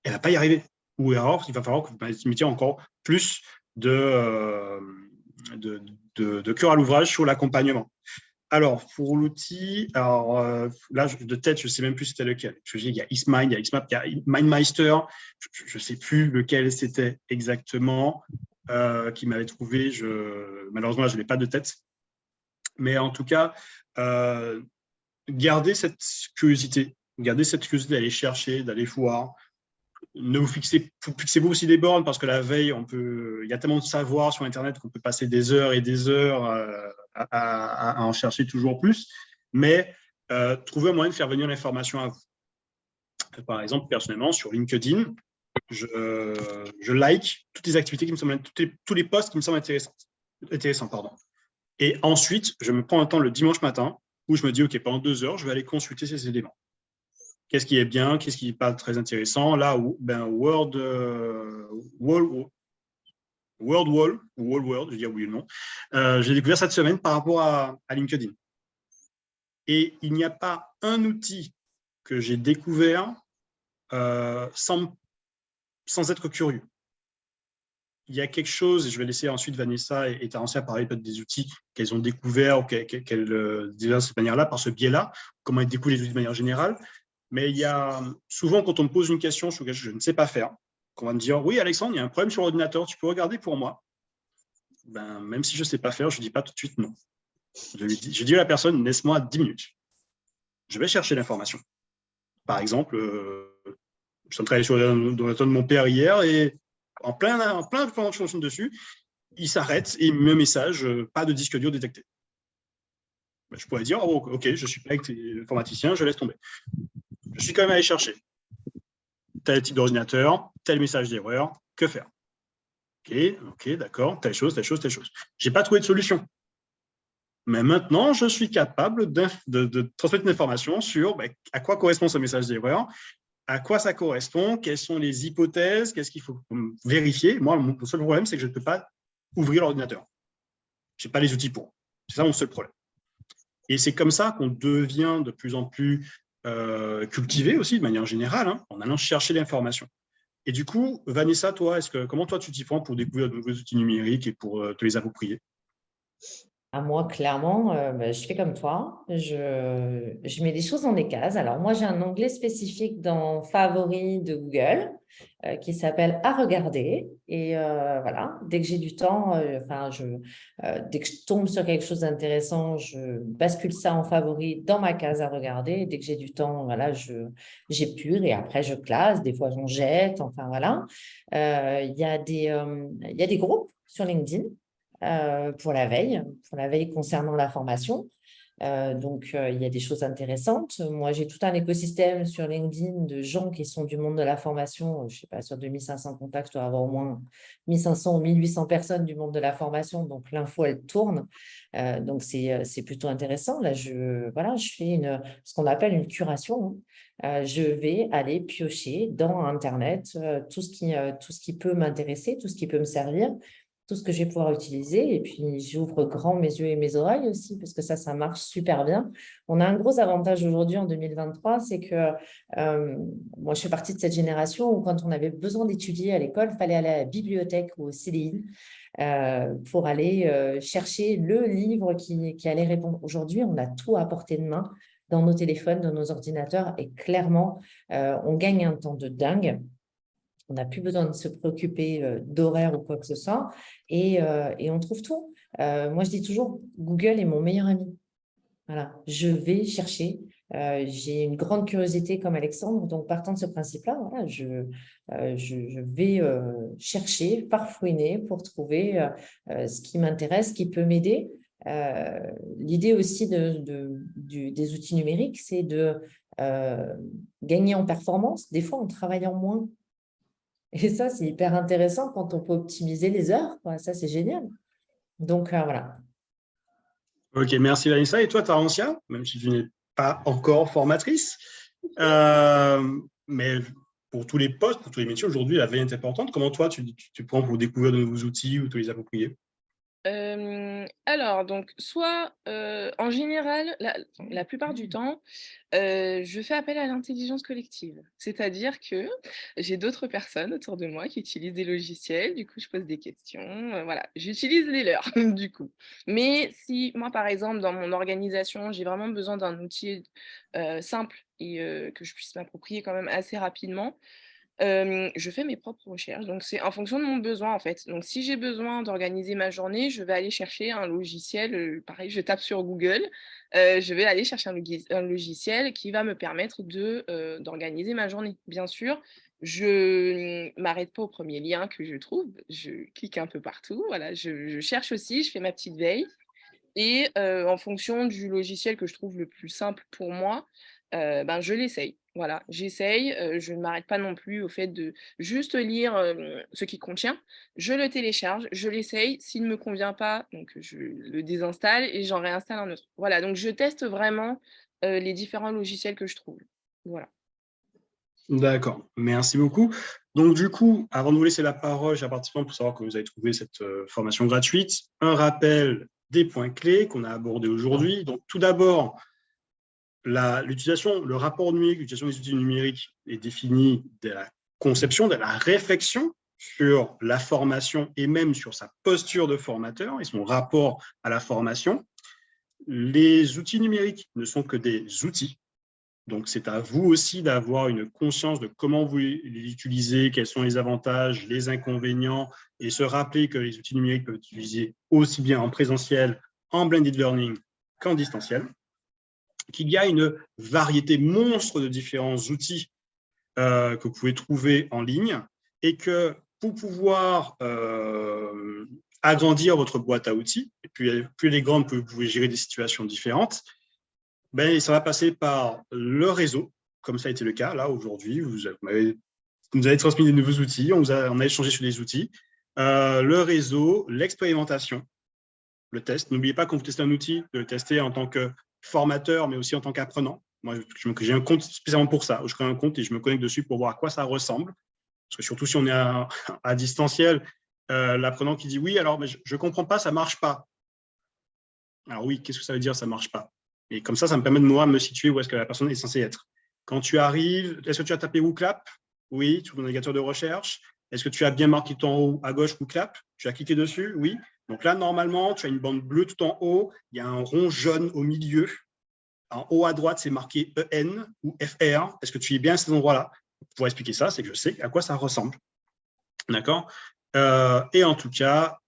elle ne va pas y arriver. Ou alors, il va falloir que vous mettiez encore plus de cœur à l'ouvrage sur l'accompagnement. Alors, pour l'outil, là, de tête, je ne sais même plus c'était lequel. Il y a Xmind, il y a Xmap, il y a MindMeister. Je ne sais plus lequel c'était exactement qui m'avait trouvé. Malheureusement, là, je n'ai pas de tête. Mais en tout cas, gardez cette curiosité. Gardez cette curiosité d'aller chercher, d'aller voir. Ne vous fixez-vous aussi des bornes parce que la veille, il y a tellement de savoir sur Internet qu'on peut passer des heures et des heures à en chercher toujours plus. Mais trouvez un moyen de faire venir l'information à vous. Par exemple, personnellement, sur LinkedIn, je like toutes les activités qui me semblent, tous les posts qui me semblent intéressants. Et ensuite, je me prends un temps le dimanche matin où je me dis, OK, pendant 2 heures, je vais aller consulter ces éléments. Qu'est-ce qui est bien, qu'est-ce qui n'est pas très intéressant. Là, World WordWall, ou WallWorld, je dis oui ou non, j'ai découvert cette semaine par rapport à LinkedIn. Et il n'y a pas un outil que j'ai découvert sans être curieux. Il y a quelque chose, et je vais laisser ensuite Vanessa et Taransia parler peut-être des outils qu'elles ont découverts ou qu'elles découvrent de cette manière-là, par ce biais-là, comment elles découvrent les outils de manière générale. Mais il y a souvent, quand on me pose une question sur quelque chose que je ne sais pas faire, qu'on va me dire, oui, Alexandre, il y a un problème sur l'ordinateur, tu peux regarder pour moi. Ben, même si je ne sais pas faire, je ne dis pas tout de suite non. Je dis à la personne, laisse-moi 10 minutes. Je vais chercher l'information. Par exemple, je suis en train de travailler sur l'ordinateur de mon père hier et en plein information dessus, il s'arrête et il me met un message, pas de disque dur détecté. Ben, je pourrais dire, oh, ok, je ne suis pas informaticien, je laisse tomber. Je suis quand même allé chercher tel type d'ordinateur, tel message d'erreur, que faire? Ok, d'accord, telle chose. Je n'ai pas trouvé de solution. Mais maintenant, je suis capable de transmettre une information sur à quoi correspond ce message d'erreur, à quoi ça correspond, quelles sont les hypothèses, qu'est-ce qu'il faut vérifier. Moi, mon seul problème, c'est que je ne peux pas ouvrir l'ordinateur. Je n'ai pas les outils pour. C'est ça mon seul problème. Et c'est comme ça qu'on devient de plus en plus cultivé aussi, de manière générale, en allant chercher l'information. Et du coup, Vanessa, toi, comment toi tu t'y prends pour découvrir de nouveaux outils numériques et pour te les approprier? À moi, clairement, je fais comme toi. Je mets des choses dans des cases. Alors, moi, j'ai un onglet spécifique dans Favoris de Google qui s'appelle « À regarder ». Et voilà, dès que j'ai du temps, dès que je tombe sur quelque chose d'intéressant, je bascule ça en favoris dans ma case à regarder. Et dès que j'ai du temps, voilà, j'épure et après, je classe. Des fois, j'en jette. Enfin, voilà. Il y a des groupes sur LinkedIn pour la veille concernant la formation. Donc, il y a des choses intéressantes. Moi, j'ai tout un écosystème sur LinkedIn de gens qui sont du monde de la formation. Je ne sais pas, sur 2500 contacts, je dois avoir au moins 1500 ou 1800 personnes du monde de la formation. Donc, l'info, elle tourne. Donc, c'est plutôt intéressant. Là, je fais ce qu'on appelle une curation. Je vais aller piocher dans Internet tout ce qui peut m'intéresser, tout ce qui peut me servir, tout ce que je vais pouvoir utiliser. Et puis, j'ouvre grand mes yeux et mes oreilles aussi, parce que ça marche super bien. On a un gros avantage aujourd'hui en 2023, c'est que moi, je fais partie de cette génération où quand on avait besoin d'étudier à l'école, il fallait aller à la bibliothèque ou au CDI pour aller chercher le livre qui allait répondre. Aujourd'hui, on a tout à portée de main dans nos téléphones, dans nos ordinateurs, et clairement, on gagne un temps de dingue. On n'a plus besoin de se préoccuper d'horaire ou quoi que ce soit. Et on trouve tout. Moi, je dis toujours, Google est mon meilleur ami. Voilà, je vais chercher. J'ai une grande curiosité comme Alexandre. Donc, partant de ce principe-là, voilà, je vais chercher, farfouiner pour trouver ce qui m'intéresse, ce qui peut m'aider. L'idée aussi des outils numériques, c'est de gagner en performance, des fois en travaillant moins. Et ça, c'est hyper intéressant quand on peut optimiser les heures, quoi. Ça, c'est génial. Donc, voilà. Ok, merci Vanessa. Et toi, Taransia, même si tu n'es pas encore formatrice, mais pour tous les postes, pour tous les métiers, aujourd'hui, la veille est importante. Comment toi, tu prends pour découvrir de nouveaux outils ou te les approprier? Alors, donc, soit en général, la plupart du temps, je fais appel à l'intelligence collective. C'est-à-dire que j'ai d'autres personnes autour de moi qui utilisent des logiciels, du coup, je pose des questions, voilà, j'utilise les leurs, du coup. Mais si moi, par exemple, dans mon organisation, j'ai vraiment besoin d'un outil simple et que je puisse m'approprier quand même assez rapidement, je fais mes propres recherches, donc c'est en fonction de mon besoin, en fait. Donc si j'ai besoin d'organiser ma journée, je vais aller chercher un logiciel, pareil, je tape sur Google, je vais aller chercher un logiciel qui va me permettre d'organiser ma journée. Bien sûr, je ne m'arrête pas au premier lien que je trouve, je clique un peu partout, voilà, je cherche aussi, je fais ma petite veille et en fonction du logiciel que je trouve le plus simple pour moi, je l'essaye. Voilà, j'essaye, je ne m'arrête pas non plus au fait de juste lire, ce qu'il contient. Je le télécharge, je l'essaye, s'il ne me convient pas, donc je le désinstalle et j'en réinstalle un autre. Voilà, donc je teste vraiment, les différents logiciels que je trouve. Voilà. D'accord, merci beaucoup. Donc, du coup, avant de vous laisser la parole, chers participants, pour savoir que vous avez trouvé cette formation gratuite, un rappel des points clés qu'on a abordés aujourd'hui. Donc, tout d'abord, l'utilisation, le rapport numérique, l'utilisation des outils numériques est définie de la conception, de la réflexion sur la formation et même sur sa posture de formateur et son rapport à la formation. Les outils numériques ne sont que des outils. Donc, c'est à vous aussi d'avoir une conscience de comment vous les utilisez, quels sont les avantages, les inconvénients, et se rappeler que les outils numériques peuvent être utilisés aussi bien en présentiel, en blended learning qu'en distanciel, qu'il y a une variété monstre de différents outils que vous pouvez trouver en ligne, et que pour pouvoir agrandir votre boîte à outils, et plus elle est grande, plus vous pouvez gérer des situations différentes, ben, ça va passer par le réseau, comme ça a été le cas là aujourd'hui. Vous avez transmis des nouveaux outils, on a échangé sur des outils. Le réseau, l'expérimentation, le test. N'oubliez pas quand vous testez un outil, de le tester en tant que formateur, mais aussi en tant qu'apprenant. Moi, j'ai un compte spécialement pour ça, où je crée un compte et je me connecte dessus pour voir à quoi ça ressemble. Parce que surtout si on est à distanciel, l'apprenant qui dit « oui, alors mais je ne comprends pas, ça ne marche pas ». Alors oui, qu'est-ce que ça veut dire, ça ne marche pas? Et comme ça me permet de moi me situer où est-ce que la personne est censée être. Quand tu arrives, est-ce que tu as tapé WooClap? Oui, sur ton navigateur de recherche. Est-ce que tu as bien marqué tout en haut à gauche WooClap? Tu as cliqué dessus? Oui. Donc là, normalement, tu as une bande bleue tout en haut. Il y a un rond jaune au milieu. En haut à droite, c'est marqué EN ou FR. Est-ce que tu es bien à cet endroit-là? Pour expliquer ça, c'est que je sais à quoi ça ressemble. D'accord? Et en tout cas,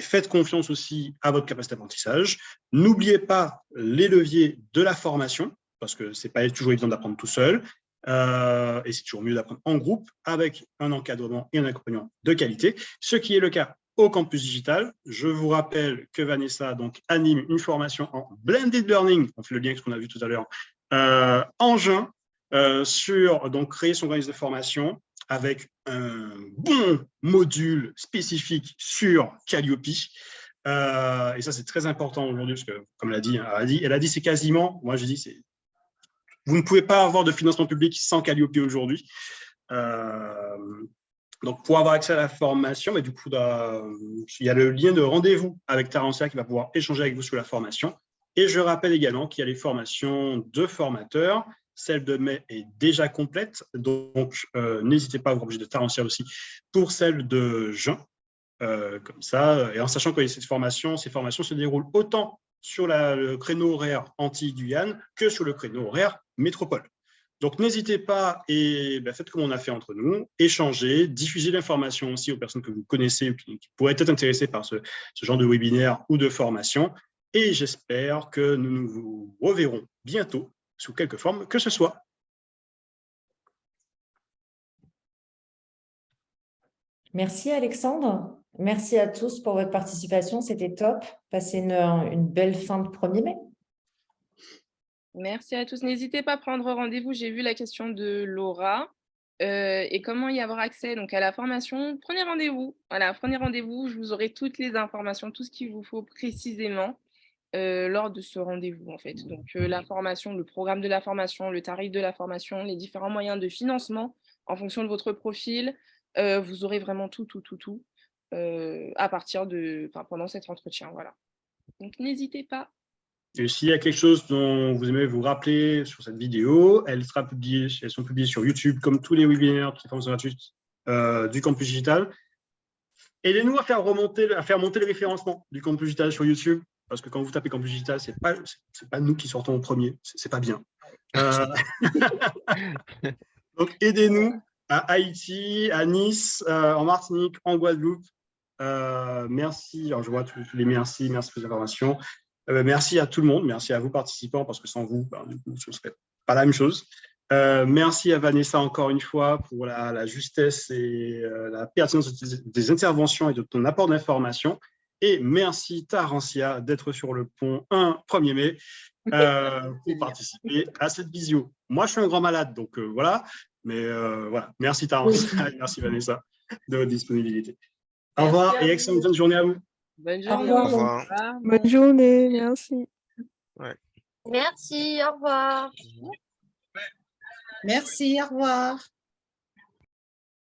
faites confiance aussi à votre capacité d'apprentissage. N'oubliez pas les leviers de la formation, parce que ce n'est pas toujours évident d'apprendre tout seul, et c'est toujours mieux d'apprendre en groupe, avec un encadrement et un accompagnement de qualité, ce qui est le cas au campus digital. Je vous rappelle que Vanessa donc, anime une formation en blended learning, on fait le lien avec ce qu'on a vu tout à l'heure, en juin, sur donc, créer son organisme de formation, avec un bon module spécifique sur Calliope. Et ça, c'est très important aujourd'hui, parce que, comme elle a dit, c'est quasiment, moi je dis, vous ne pouvez pas avoir de financement public sans Calliope aujourd'hui. Donc, pour avoir accès à la formation, mais du coup, il y a le lien de rendez-vous avec Tarantia qui va pouvoir échanger avec vous sur la formation. Et je rappelle également qu'il y a les formations de formateurs. Celle de mai est déjà complète, donc n'hésitez pas à vous rapprocher de Tarantia aussi pour celle de juin, comme ça, et en sachant que ces formations se déroulent autant sur le créneau horaire Antilles-Guyane que sur le créneau horaire Métropole. Donc n'hésitez pas et faites comme on a fait entre nous, échangez, diffusez l'information aussi aux personnes que vous connaissez ou qui pourraient être intéressées par ce genre de webinaire ou de formation, et j'espère que nous nous reverrons bientôt sous quelque forme que ce soit. Merci Alexandre. Merci à tous pour votre participation. C'était top. Passez une belle fin de 1er mai. Merci à tous. N'hésitez pas à prendre rendez-vous. J'ai vu la question de Laura. Et comment y avoir accès donc, à la formation? Prenez rendez-vous. Voilà, prenez rendez-vous. Je vous aurai toutes les informations, tout ce qu'il vous faut précisément lors de ce rendez-vous, en fait. Donc, la formation, le programme de la formation, le tarif de la formation, les différents moyens de financement en fonction de votre profil. Vous aurez vraiment tout à partir pendant cet entretien. Voilà. Donc, n'hésitez pas. Et s'il y a quelque chose dont vous aimez vous rappeler sur cette vidéo, elles sont publiées sur YouTube, comme tous les webinaires, toutes les formations gratuites du campus digital. Aidez-nous à faire monter le référencement du campus digital sur YouTube, parce que quand vous tapez campus digital, c'est pas nous qui sortons au premier, c'est pas bien. Donc aidez-nous à Haïti, à Nice, en Martinique, en Guadeloupe. Merci. Alors je vois tous les merci pour les informations. Merci à tout le monde, merci à vous participants, parce que sans vous, ce ne serait pas la même chose. Merci à Vanessa encore une fois pour la justesse et la pertinence des interventions et de ton apport d'information. Et merci Tarantia d'être sur le pont 1er mai pour participer à cette visio. Moi, je suis un grand malade, donc voilà. Mais voilà, merci Tarantia et merci Vanessa de votre disponibilité. Au revoir et excellente journée à vous. Bonne journée. Au revoir. Bonne journée, merci. Ouais. Merci, au revoir. Merci, au revoir.